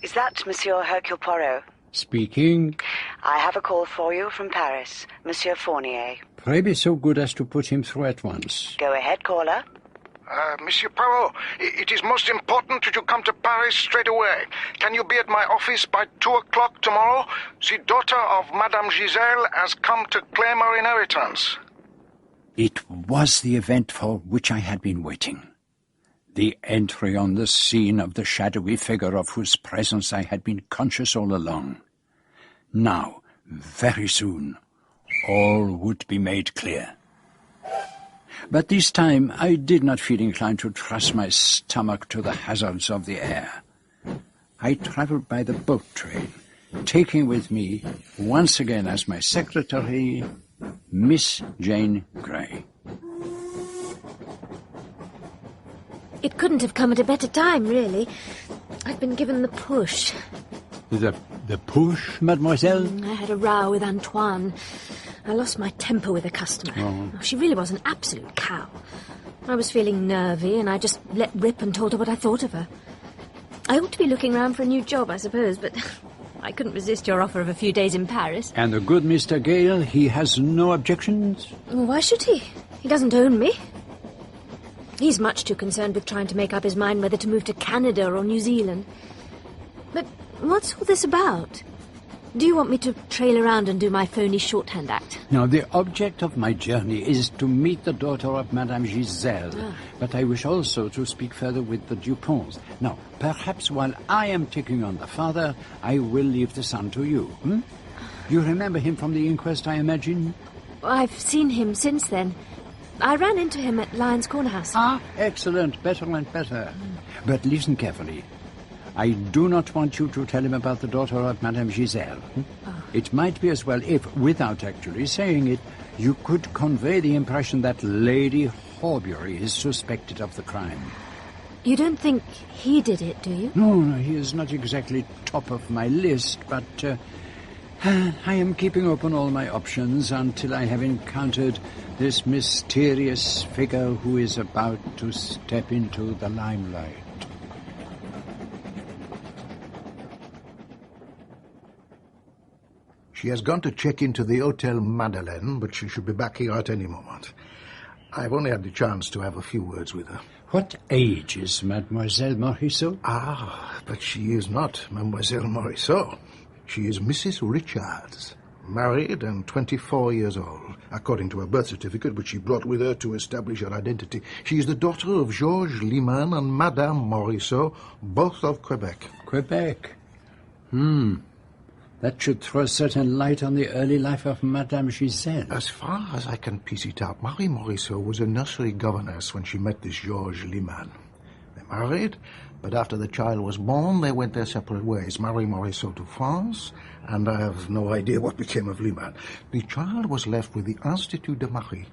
Is that Monsieur Hercule Poirot? Speaking. I have a call for you from Paris, Monsieur Fournier. Pray be so good as to put him through at once. Go ahead, caller. Monsieur Poirot, it is most important that you come to Paris straight away. Can you be at my office by 2 o'clock tomorrow? The daughter of Madame Giselle has come to claim her inheritance. It was the event for which I had been waiting. The entry on the scene of the shadowy figure of whose presence I had been conscious all along. Now, very soon, all would be made clear. But this time I did not feel inclined to trust my stomach to the hazards of the air. I travelled by the boat train, taking with me, once again as my secretary, Miss Jane Grey. It couldn't have come at a better time, really. I've been given the push. The push, mademoiselle? I had a row with Antoine. I lost my temper with a customer. Oh. She really was an absolute cow. I was feeling nervy, and I just let rip and told her what I thought of her. I ought to be looking round for a new job, I suppose, but I couldn't resist your offer of a few days in Paris. And the good Mr. Gale, he has no objections? Well, why should he? He doesn't own me. He's much too concerned with trying to make up his mind whether to move to Canada or New Zealand. But what's all this about? Do you want me to trail around and do my phony shorthand act? Now, the object of my journey is to meet the daughter of Madame Giselle. But I wish also to speak further with the Duponts. Now, perhaps while I am taking on the father, I will leave the son to you. You remember him from the inquest, I imagine? I've seen him since then. I ran into him at Lyons Corner House. Ah, excellent. Better and better. But listen carefully. I do not want you to tell him about the daughter of Madame Giselle. It might be as well if, without actually saying it, you could convey the impression that Lady Horbury is suspected of the crime. You don't think he did it, do you? No, he is not exactly top of my list, but I am keeping open all my options until I have encountered this mysterious figure who is about to step into the limelight. She has gone to check into the Hotel Madeleine, but she should be back here at any moment. I've only had the chance to have a few words with her. What age is Mademoiselle Morisot? But she is not Mademoiselle Morisot. She is Mrs. Richards, married and 24 years old, according to her birth certificate, which she brought with her to establish her identity. She is the daughter of Georges Liman and Madame Morisot, both of Quebec. Quebec? That should throw a certain light on the early life of Madame Giselle. As far as I can piece it out, Marie Morisot was a nursery governess when she met this Georges Liman. They married, but after the child was born, they went their separate ways. Marie Morisot to France, and I have no idea what became of Liman. The child was left with the Institut de Marie.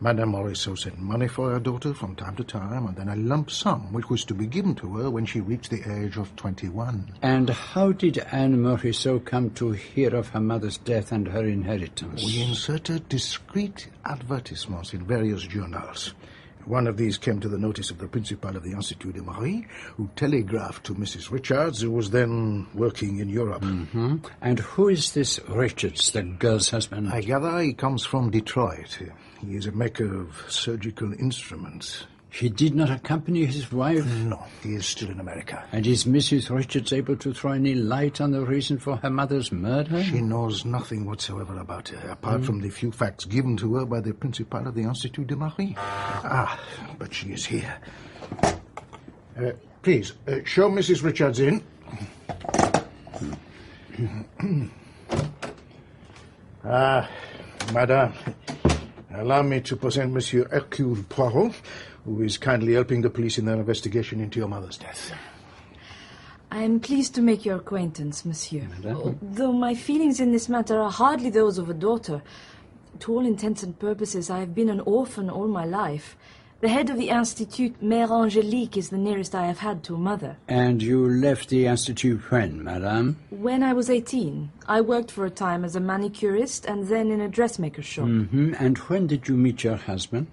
Madame Morisot sent money for her daughter from time to time, and then a lump sum which was to be given to her when she reached the age of 21. And how did Anne Morisot come to hear of her mother's death and her inheritance? We inserted discreet advertisements in various journals. One of these came to the notice of the principal of the Institut de Marie, who telegraphed to Mrs. Richards, who was then working in Europe. And who is this Richards, the girl's husband? I gather he comes from Detroit. He is a maker of surgical instruments. He did not accompany his wife? No, he is still in America. And is Mrs. Richards able to throw any light on the reason for her mother's murder? She knows nothing whatsoever about her, apart from the few facts given to her by the principal of the Institut de Marie. But she is here. Please, show Mrs. Richards in. Madame, allow me to present Monsieur Hercule Poirot, who is kindly helping the police in their investigation into your mother's death. I am pleased to make your acquaintance, monsieur. Though my feelings in this matter are hardly those of a daughter. To all intents and purposes, I have been an orphan all my life. The head of the Institut, Mère Angélique, is the nearest I have had to a mother. And you left the Institute when, madame? When I was 18. I worked for a time as a manicurist and then in a dressmaker's shop. And when did you meet your husband?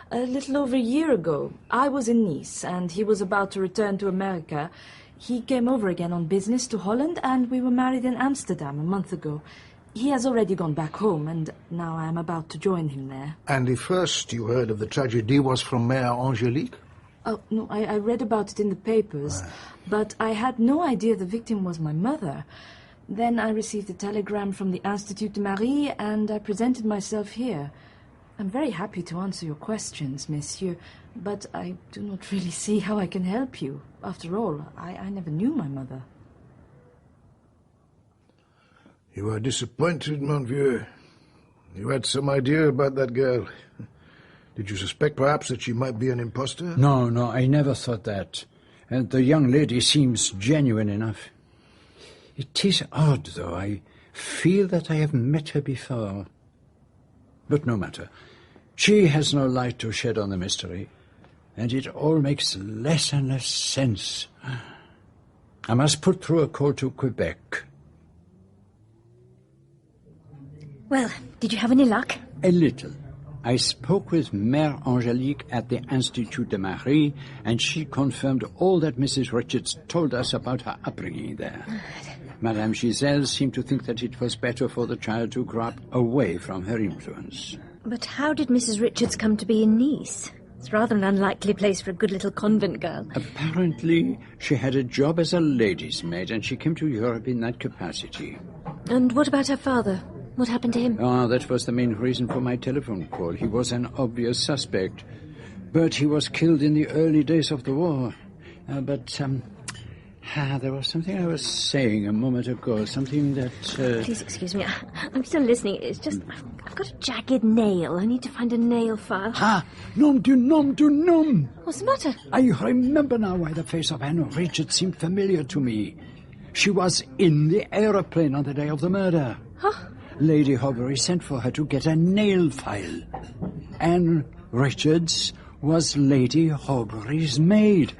A little over a year ago. I was in Nice, and he was about to return to America. He came over again on business to Holland, and we were married in Amsterdam a month ago. He has already gone back home, and now I am about to join him there. And the first you heard of the tragedy was from Mère Angélique? Oh, no, I read about it in the papers, but I had no idea the victim was my mother. Then I received a telegram from the Institut de Marie, and I presented myself here. I'm very happy to answer your questions, monsieur, but I do not really see how I can help you. After all, I never knew my mother. You are disappointed, mon vieux. You had some idea about that girl. Did you suspect, perhaps, that she might be an impostor? No, I never thought that. And the young lady seems genuine enough. It is odd, though. I feel that I have met her before. But no matter. She has no light to shed on the mystery, and it all makes less and less sense. I must put through a call to Quebec. Well, did you have any luck? A little. I spoke with Mère Angélique at the Institut de Marie, and she confirmed all that Mrs. Richards told us about her upbringing there. Madame Giselle seemed to think that it was better for the child to grow up away from her influence. But how did Mrs. Richards come to be in Nice? It's rather an unlikely place for a good little convent girl. Apparently, she had a job as a lady's maid, and she came to Europe in that capacity. And what about her father? What happened to him? That was the main reason for my telephone call. He was an obvious suspect. But he was killed in the early days of the war. There was something I was saying a moment ago, something that... Please excuse me, I'm still listening. It's just, I've got a jagged nail. I need to find a nail file. Nom du nom! What's the matter? I remember now why the face of Anne Richards seemed familiar to me. She was in the aeroplane on the day of the murder. Huh? Lady Horbury sent for her to get a nail file. Anne Richards was Lady Horbury's maid.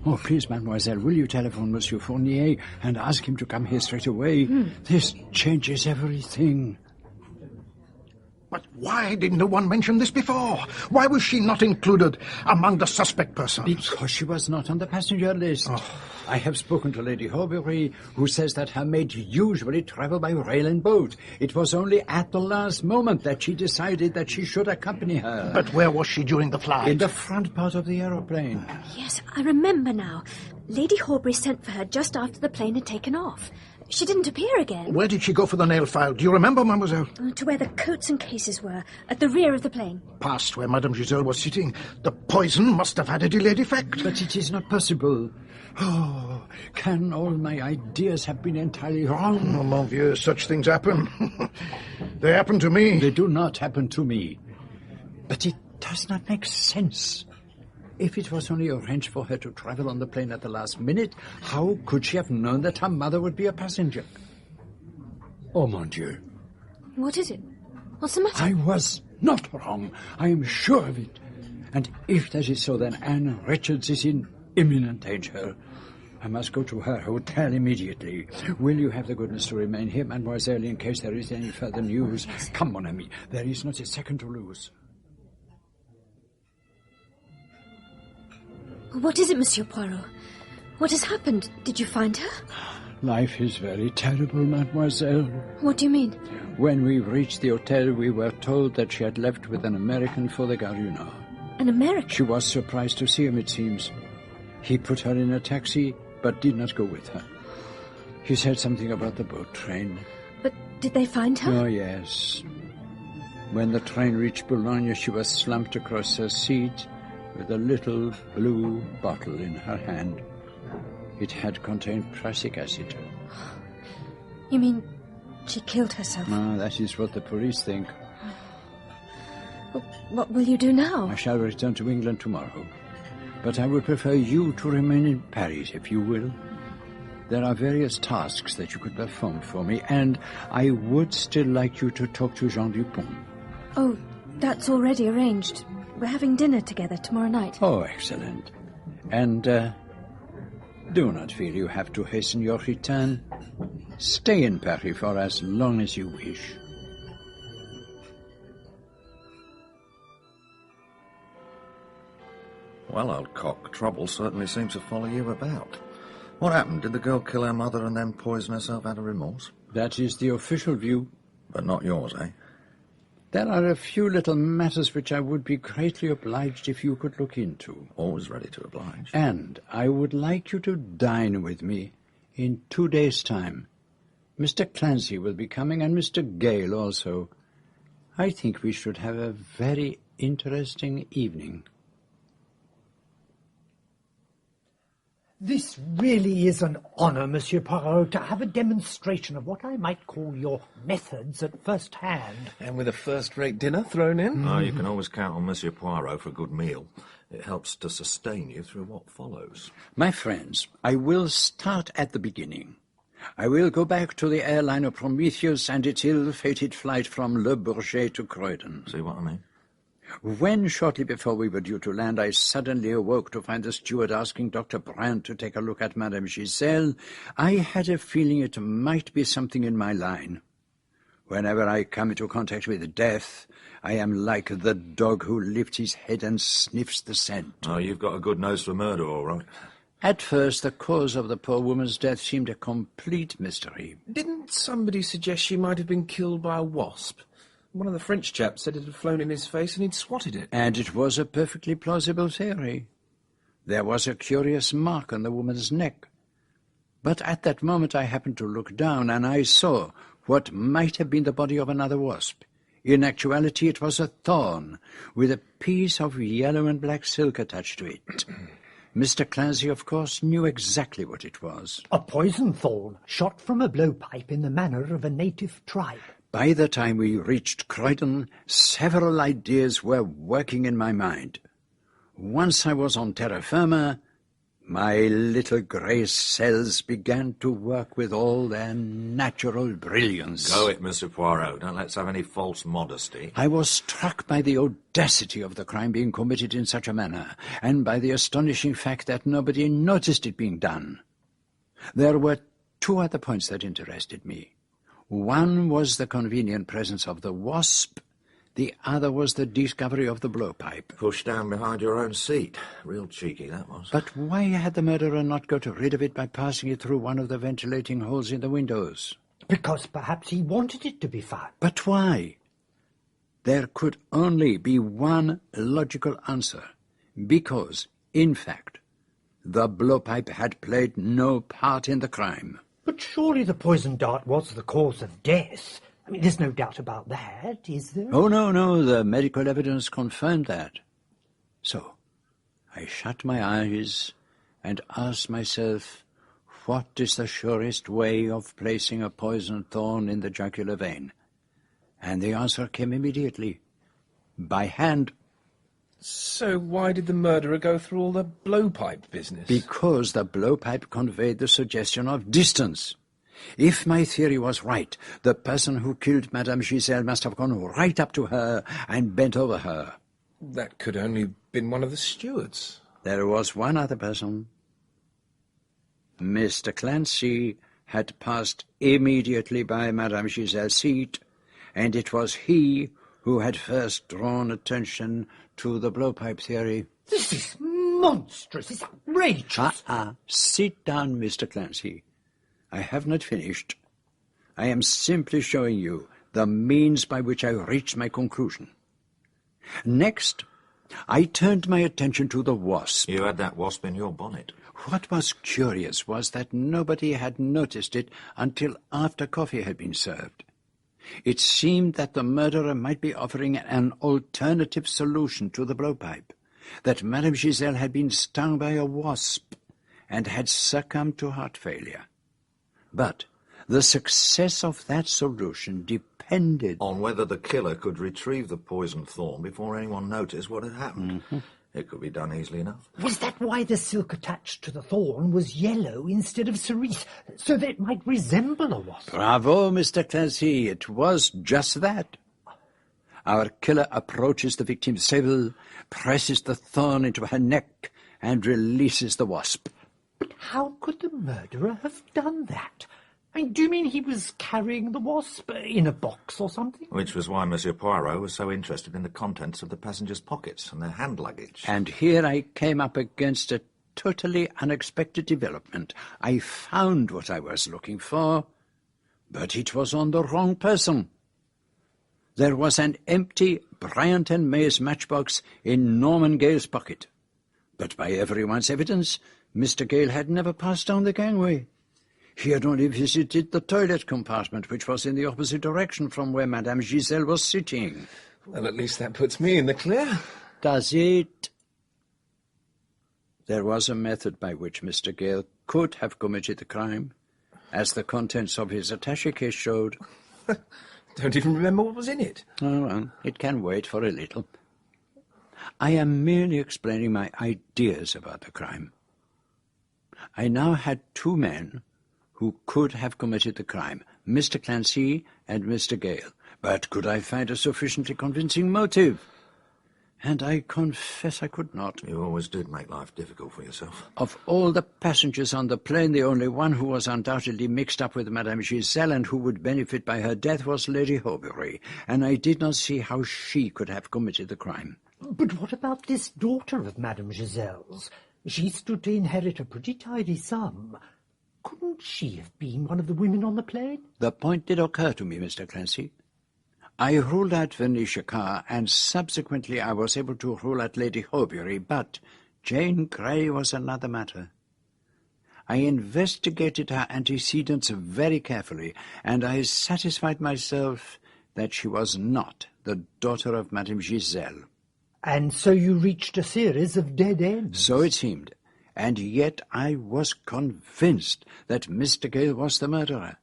Oh, please, mademoiselle, will you telephone Monsieur Fournier and ask him to come here straight away? This changes everything. But why didn't no one mention this before? Why was she not included among the suspect persons? Because she was not on the passenger list. I have spoken to Lady Horbury, who says that her maid usually travel by rail and boat. It was only at the last moment that she decided that she should accompany her. But where was she during the flight? In the front part of the aeroplane. Yes, I remember now. Lady Horbury sent for her just after the plane had taken off. She didn't appear again. Where did she go for the nail file? Do you remember, mademoiselle? To where the coats and cases were, at the rear of the plane. Past where Madame Giselle was sitting. The poison must have had a delayed effect. But it is not possible. Oh, can all my ideas have been entirely wrong? Oh, mon vieux, such things happen. They happen to me. They do not happen to me. But it does not make sense. If it was only arranged for her to travel on the plane at the last minute, how could she have known that her mother would be a passenger? Oh, mon Dieu. What is it? What's the matter? I was not wrong. I am sure of it. And if that is so, then Anne Richards is in imminent danger. I must go to her hotel immediately. Will you have the goodness to remain here, mademoiselle, in case there is any further news? Yes. Come, mon ami. There is not a second to lose. What is it, Monsieur Poirot? What has happened? Did you find her? Life is very terrible, mademoiselle. What do you mean? When we reached the hotel, we were told that she had left with an American for the Gare du Nord. An American? She was surprised to see him, it seems. He put her in a taxi, but did not go with her. He said something about the boat train. But did they find her? Oh, yes. When the train reached Boulogne, she was slumped across her seat, with a little blue bottle in her hand. It had contained prussic acid. You mean she killed herself? No, that is what the police think. What will you do now? I shall return to England tomorrow. But I would prefer you to remain in Paris, if you will. There are various tasks that you could perform for me, and I would still like you to talk to Jean Dupont. Oh, that's already arranged. We're having dinner together tomorrow night. Oh, excellent. And, do not feel you have to hasten your return. Stay in Paris for as long as you wish. Well, old cock, trouble certainly seems to follow you about. What happened? Did the girl kill her mother and then poison herself out of remorse? That is the official view. But not yours, eh? There are a few little matters which I would be greatly obliged if you could look into. Always ready to oblige. And I would like you to dine with me in 2 days' time. Mr. Clancy will be coming, and Mr. Gale also. I think we should have a very interesting evening. This really is an honour, Monsieur Poirot, to have a demonstration of what I might call your methods at first hand. And with a first-rate dinner thrown in? Oh, you can always count on Monsieur Poirot for a good meal. It helps to sustain you through what follows. My friends, I will start at the beginning. I will go back to the airliner Prometheus and its ill-fated flight from Le Bourget to Croydon. See what I mean? When, shortly before we were due to land, I suddenly awoke to find the steward asking Dr. Brandt to take a look at Madame Giselle, I had a feeling it might be something in my line. Whenever I come into contact with death, I am like the dog who lifts his head and sniffs the scent. Oh, you've got a good nose for murder, all right. At first, the cause of the poor woman's death seemed a complete mystery. Didn't somebody suggest she might have been killed by a wasp? One of the French chaps said it had flown in his face and he'd swatted it. And it was a perfectly plausible theory. There was a curious mark on the woman's neck. But at that moment I happened to look down, and I saw what might have been the body of another wasp. In actuality, it was a thorn, with a piece of yellow and black silk attached to it. Mr. Clancy, of course, knew exactly what it was. A poison thorn, shot from a blowpipe in the manner of a native tribe. By the time we reached Croydon, several ideas were working in my mind. Once I was on terra firma, my little grey cells began to work with all their natural brilliance. Go it, Mr. Poirot. Don't let's have any false modesty. I was struck by the audacity of the crime being committed in such a manner, and by the astonishing fact that nobody noticed it being done. There were 2 other points that interested me. One was the convenient presence of the wasp. The other was the discovery of the blowpipe. Pushed down behind your own seat. Real cheeky, that was. But why had the murderer not got rid of it by passing it through one of the ventilating holes in the windows? Because perhaps he wanted it to be found. But why? There could only be one logical answer. Because, in fact, the blowpipe had played no part in the crime. But surely the poison dart was the cause of death. I mean, there's no doubt about that, is there? Oh, no, the medical evidence confirmed that. So, I shut my eyes and asked myself, what is the surest way of placing a poisoned thorn in the jugular vein? And the answer came immediately. By hand. So why did the murderer go through all the blowpipe business? Because the blowpipe conveyed the suggestion of distance. If my theory was right, the person who killed Madame Giselle must have gone right up to her and bent over her. That could only have been one of the stewards. There was one other person. Mr. Clancy had passed immediately by Madame Giselle's seat, and it was he who had first drawn attention to the blowpipe theory. This is monstrous. It's outrageous. Sit down, Mr. Clancy. I have not finished. I am simply showing you the means by which I reached my conclusion. Next, I turned my attention to the wasp. You had that wasp in your bonnet. What was curious was that nobody had noticed it until after coffee had been served. It seemed that the murderer might be offering an alternative solution to the blowpipe, that Madame Giselle had been stung by a wasp and had succumbed to heart failure. But the success of that solution depended on whether the killer could retrieve the poisoned thorn before anyone noticed what had happened. It could be done easily enough. Was that why the silk attached to the thorn was yellow instead of cerise, so that it might resemble a wasp? Bravo, Mr. Clancy. It was just that. Our killer approaches the victim's table, presses the thorn into her neck, and releases the wasp. But how could the murderer have done that? I mean, do you mean he was carrying the wasp in a box or something? Which was why Monsieur Poirot was so interested in the contents of the passengers' pockets and their hand luggage. And here I came up against a totally unexpected development. I found what I was looking for, but it was on the wrong person. There was an empty Bryant and May's matchbox in Norman Gale's pocket. But by everyone's evidence, Mr. Gale had never passed down the gangway. He had only visited the toilet compartment, which was in the opposite direction from where Madame Giselle was sitting. Well, at least that puts me in the clear. Does it? There was a method by which Mr. Gale could have committed the crime, as the contents of his attaché case showed. Don't even remember what was in it. Oh, well, it can wait for a little. I am merely explaining my ideas about the crime. I now had two men who could have committed the crime, Mr. Clancy and Mr. Gale. But could I find a sufficiently convincing motive? And I confess I could not. You always did make life difficult for yourself. Of all the passengers on the plane, the only one who was undoubtedly mixed up with Madame Giselle and who would benefit by her death was Lady Horbury, and I did not see how she could have committed the crime. But what about this daughter of Madame Giselle's? She stood to inherit a pretty tidy sum. Couldn't she have been one of the women on the plane? The point did occur to me, Mr. Clancy. I ruled out Venetia Carr, and subsequently I was able to rule out Lady Horbury, but Jane Grey was another matter. I investigated her antecedents very carefully, and I satisfied myself that she was not the daughter of Madame Giselle. And so you reached a series of dead ends? So it seemed. And yet I was convinced that Mr. Gale was the murderer.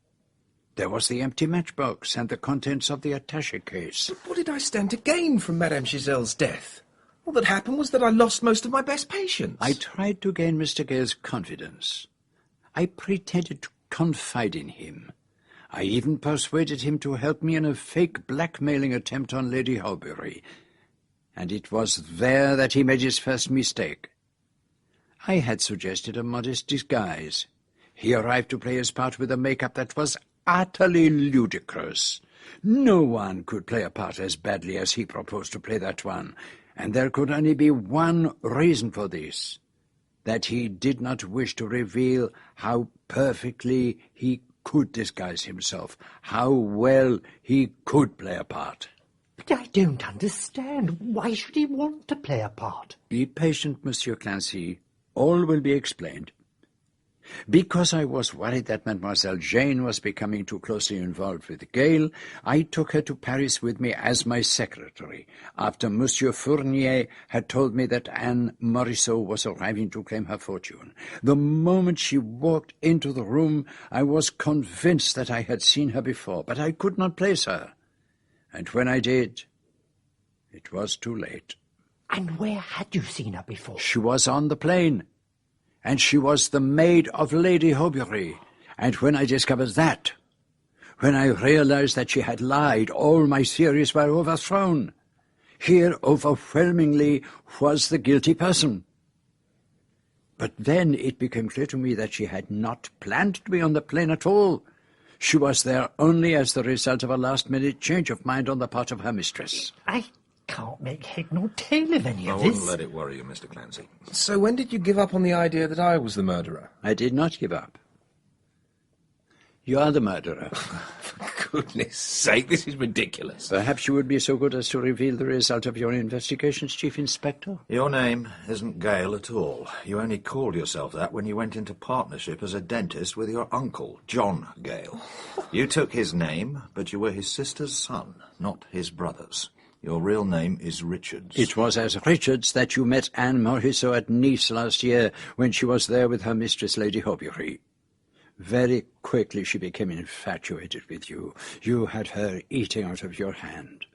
There was the empty matchbox and the contents of the attaché case. But what did I stand to gain from Madame Giselle's death? All that happened was that I lost most of my best patients. I tried to gain Mr. Gale's confidence. I pretended to confide in him. I even persuaded him to help me in a fake blackmailing attempt on Lady Horbury. And it was there that he made his first mistake. I had suggested a modest disguise. He arrived to play his part with a makeup that was utterly ludicrous. No one could play a part as badly as he proposed to play that one, and there could only be one reason for this, that he did not wish to reveal how perfectly he could disguise himself, how well he could play a part. But I don't understand. Why should he want to play a part? Be patient, Monsieur Clancy. All will be explained. Because I was worried that Mademoiselle Jane was becoming too closely involved with Gale, I took her to Paris with me as my secretary, after Monsieur Fournier had told me that Anne Morisot was arriving to claim her fortune. The moment she walked into the room, I was convinced that I had seen her before, but I could not place her. And when I did, it was too late. And where had you seen her before? She was on the plane, and she was the maid of Lady Horbury. And when I discovered that, when I realized that she had lied, all my theories were overthrown. Here, overwhelmingly, was the guilty person. But then it became clear to me that she had not planned to be on the plane at all. She was there only as the result of a last-minute change of mind on the part of her mistress. I can't make head nor tail of any of I this. wouldn't let it worry you, Mr. Clancy. So when did you give up on the idea that I was the murderer? I did not give up. You are the murderer. For goodness sake, this is ridiculous. Perhaps you would be so good as to reveal the result of your investigations, Chief Inspector? Your name isn't Gale at all. You only called yourself that when you went into partnership as a dentist with your uncle, John Gale. You took his name, but you were his sister's son, not his brother's. Your real name is Richards. It was as Richards that you met Anne Morisot at Nice last year when she was there with her mistress, Lady Horbury. Very quickly she became infatuated with you. You had her eating out of your hand.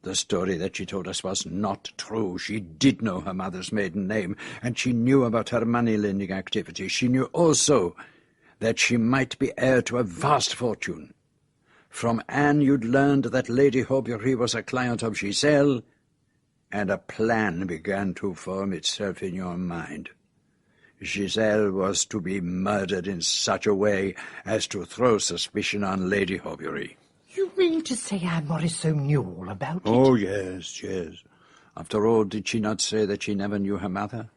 The story that she told us was not true. She did know her mother's maiden name, and she knew about her money-lending activity. She knew also that she might be heir to a vast fortune. From Anne you'd learned that Lady Horbury was a client of Giselle, and a plan began to form itself in your mind. Giselle was to be murdered in such a way as to throw suspicion on Lady Horbury. You mean to say Anne Morisot knew all about it? Oh, yes, yes. After all, did she not say that she never knew her mother?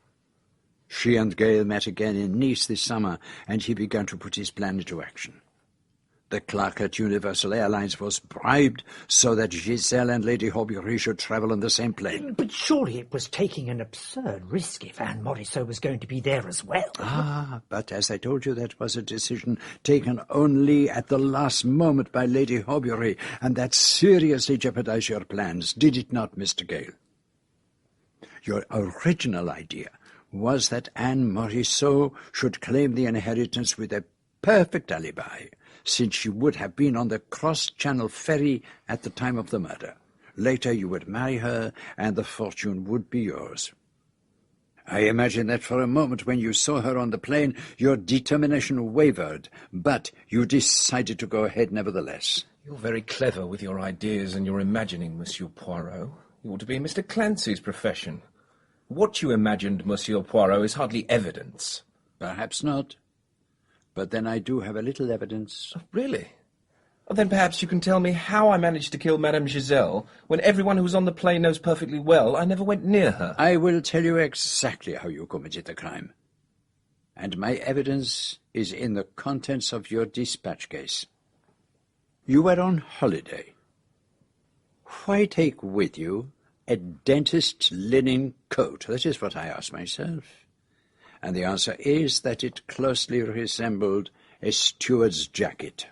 She and Gale met again in Nice this summer, and he began to put his plan into action. The clerk at Universal Airlines was bribed so that Giselle and Lady Horbury should travel on the same plane. But surely it was taking an absurd risk if Anne Morisot was going to be there as well. Ah, but as I told you, that was a decision taken only at the last moment by Lady Horbury, and that seriously jeopardized your plans, did it not, Mr. Gale? Your original idea was that Anne Morisot should claim the inheritance with a perfect alibi, since she would have been on the cross-channel ferry at the time of the murder. Later you would marry her, and the fortune would be yours. I imagine that for a moment when you saw her on the plane, your determination wavered, but you decided to go ahead nevertheless. You're very clever with your ideas and your imagining, Monsieur Poirot. You ought to be in Mr. Clancy's profession. What you imagined, Monsieur Poirot, is hardly evidence. Perhaps not. But then I do have a little evidence. Oh, really? Well, then perhaps you can tell me how I managed to kill Madame Giselle, when everyone who was on the plane knows perfectly well I never went near her. I will tell you exactly how you committed the crime. And my evidence is in the contents of your dispatch case. You were on holiday. Why take with you a dentist's linen coat? That is what I ask myself. And the answer is that it closely resembled a steward's jacket.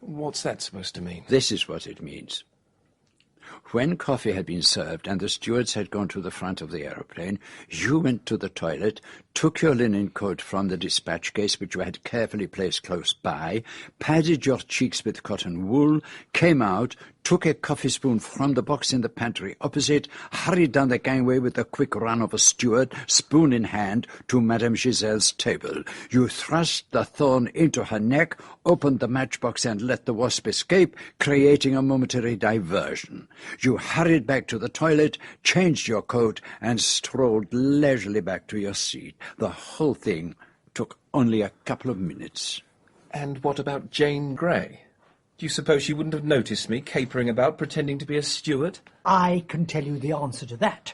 What's that supposed to mean? This is what it means. When coffee had been served and the stewards had gone to the front of the aeroplane, you went to the toilet, took your linen coat from the dispatch case which you had carefully placed close by, padded your cheeks with cotton wool, came out, took a coffee spoon from the box in the pantry opposite, hurried down the gangway with the quick run of a steward, spoon in hand, to Madame Giselle's table. You thrust the thorn into her neck, opened the matchbox and let the wasp escape, creating a momentary diversion. You hurried back to the toilet, changed your coat, and strolled leisurely back to your seat. The whole thing took only a couple of minutes. And what about Jane Grey? Do you suppose she wouldn't have noticed me capering about, pretending to be a steward? I can tell you the answer to that.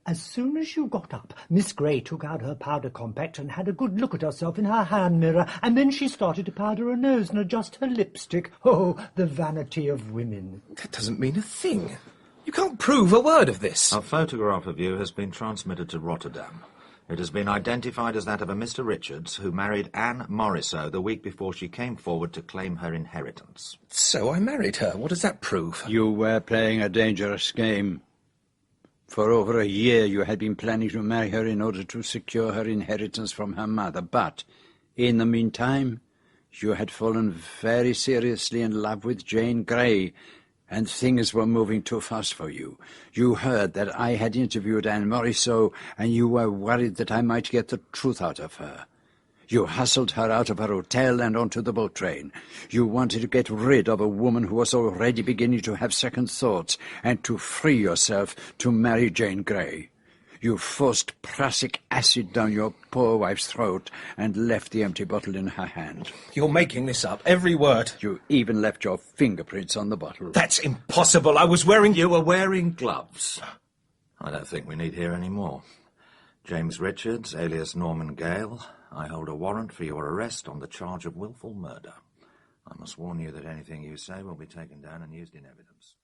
As soon as you got up, Miss Grey took out her powder compact and had a good look at herself in her hand mirror, and then she started to powder her nose and adjust her lipstick. Oh, the vanity of women. That doesn't mean a thing. You can't prove a word of this. A photograph of you has been transmitted to Rotterdam. It has been identified as that of a Mr. Richards, who married Anne Morisot the week before she came forward to claim her inheritance. So I married her. What does that prove? You were playing a dangerous game. For over a year you had been planning to marry her in order to secure her inheritance from her mother, but in the meantime you had fallen very seriously in love with Jane Grey, and things were moving too fast for you. You heard that I had interviewed Anne Morisot, and you were worried that I might get the truth out of her. You hustled her out of her hotel and onto the boat train. You wanted to get rid of a woman who was already beginning to have second thoughts, and to free yourself to marry Jane Grey. You forced prussic acid down your poor wife's throat and left the empty bottle in her hand. You're making this up, every word. You even left your fingerprints on the bottle. That's impossible. I was wearing... You were wearing gloves. I don't think we need hear any more. James Richards, alias Norman Gale, I hold a warrant for your arrest on the charge of willful murder. I must warn you that anything you say will be taken down and used in evidence.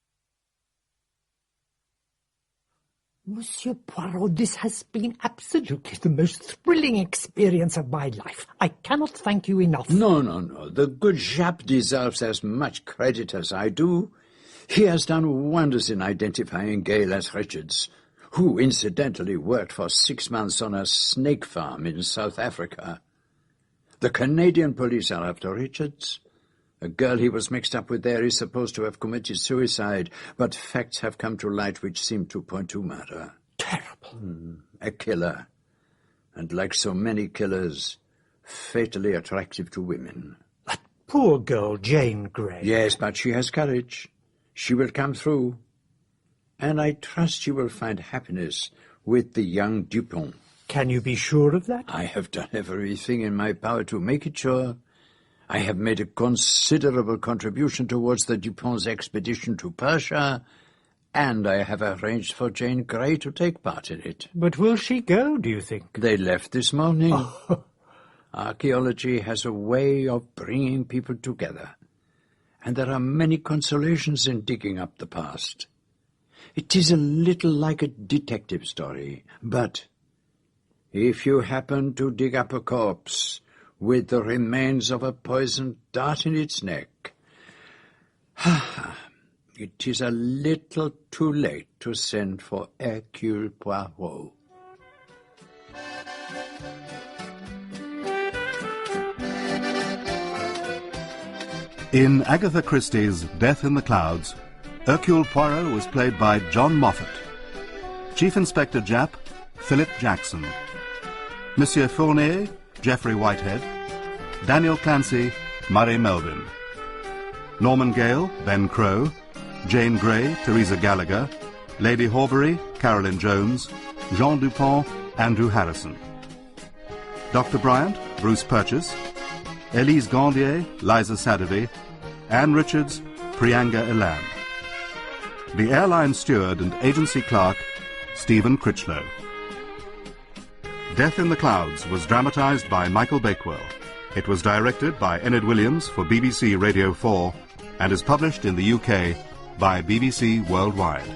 Monsieur Poirot, this has been absolutely the most thrilling experience of my life. I cannot thank you enough. No. The good Jap deserves as much credit as I do. He has done wonders in identifying Gale as Richards, who incidentally worked for 6 months on a snake farm in South Africa. The Canadian police are after Richards. A girl he was mixed up with there is supposed to have committed suicide, but facts have come to light which seem to point to murder. Terrible. A killer. And like so many killers, fatally attractive to women. That poor girl, Jane Grey. Yes, but she has courage. She will come through. And I trust she will find happiness with the young Dupont. Can you be sure of that? I have done everything in my power to make it sure. I have made a considerable contribution towards the Dupont's expedition to Persia, and I have arranged for Jane Grey to take part in it. But will she go, do you think? They left this morning. Archaeology has a way of bringing people together, and there are many consolations in digging up the past. It is a little like a detective story, but if you happen to dig up a corpse with the remains of a poisoned dart in its neck, it is a little too late to send for Hercule Poirot. In Agatha Christie's Death in the Clouds, Hercule Poirot was played by John Moffat. Chief Inspector Japp, Philip Jackson. Monsieur Fournier, Geoffrey Whitehead. Daniel Clancy, Murray Melvin. Norman Gale, Ben Crowe. Jane Grey, Teresa Gallagher. Lady Horbury, Carolyn Jones. Jean Dupont, Andrew Harrison. Dr. Bryant, Bruce Purchase. Elise Gandier, Liza Sadovy. Anne Richards, Prianga Elan. The airline steward and agency clerk, Stephen Critchlow. Death in the Clouds was dramatised by Michael Bakewell. It was directed by Enid Williams for BBC Radio 4 and is published in the UK by BBC Worldwide.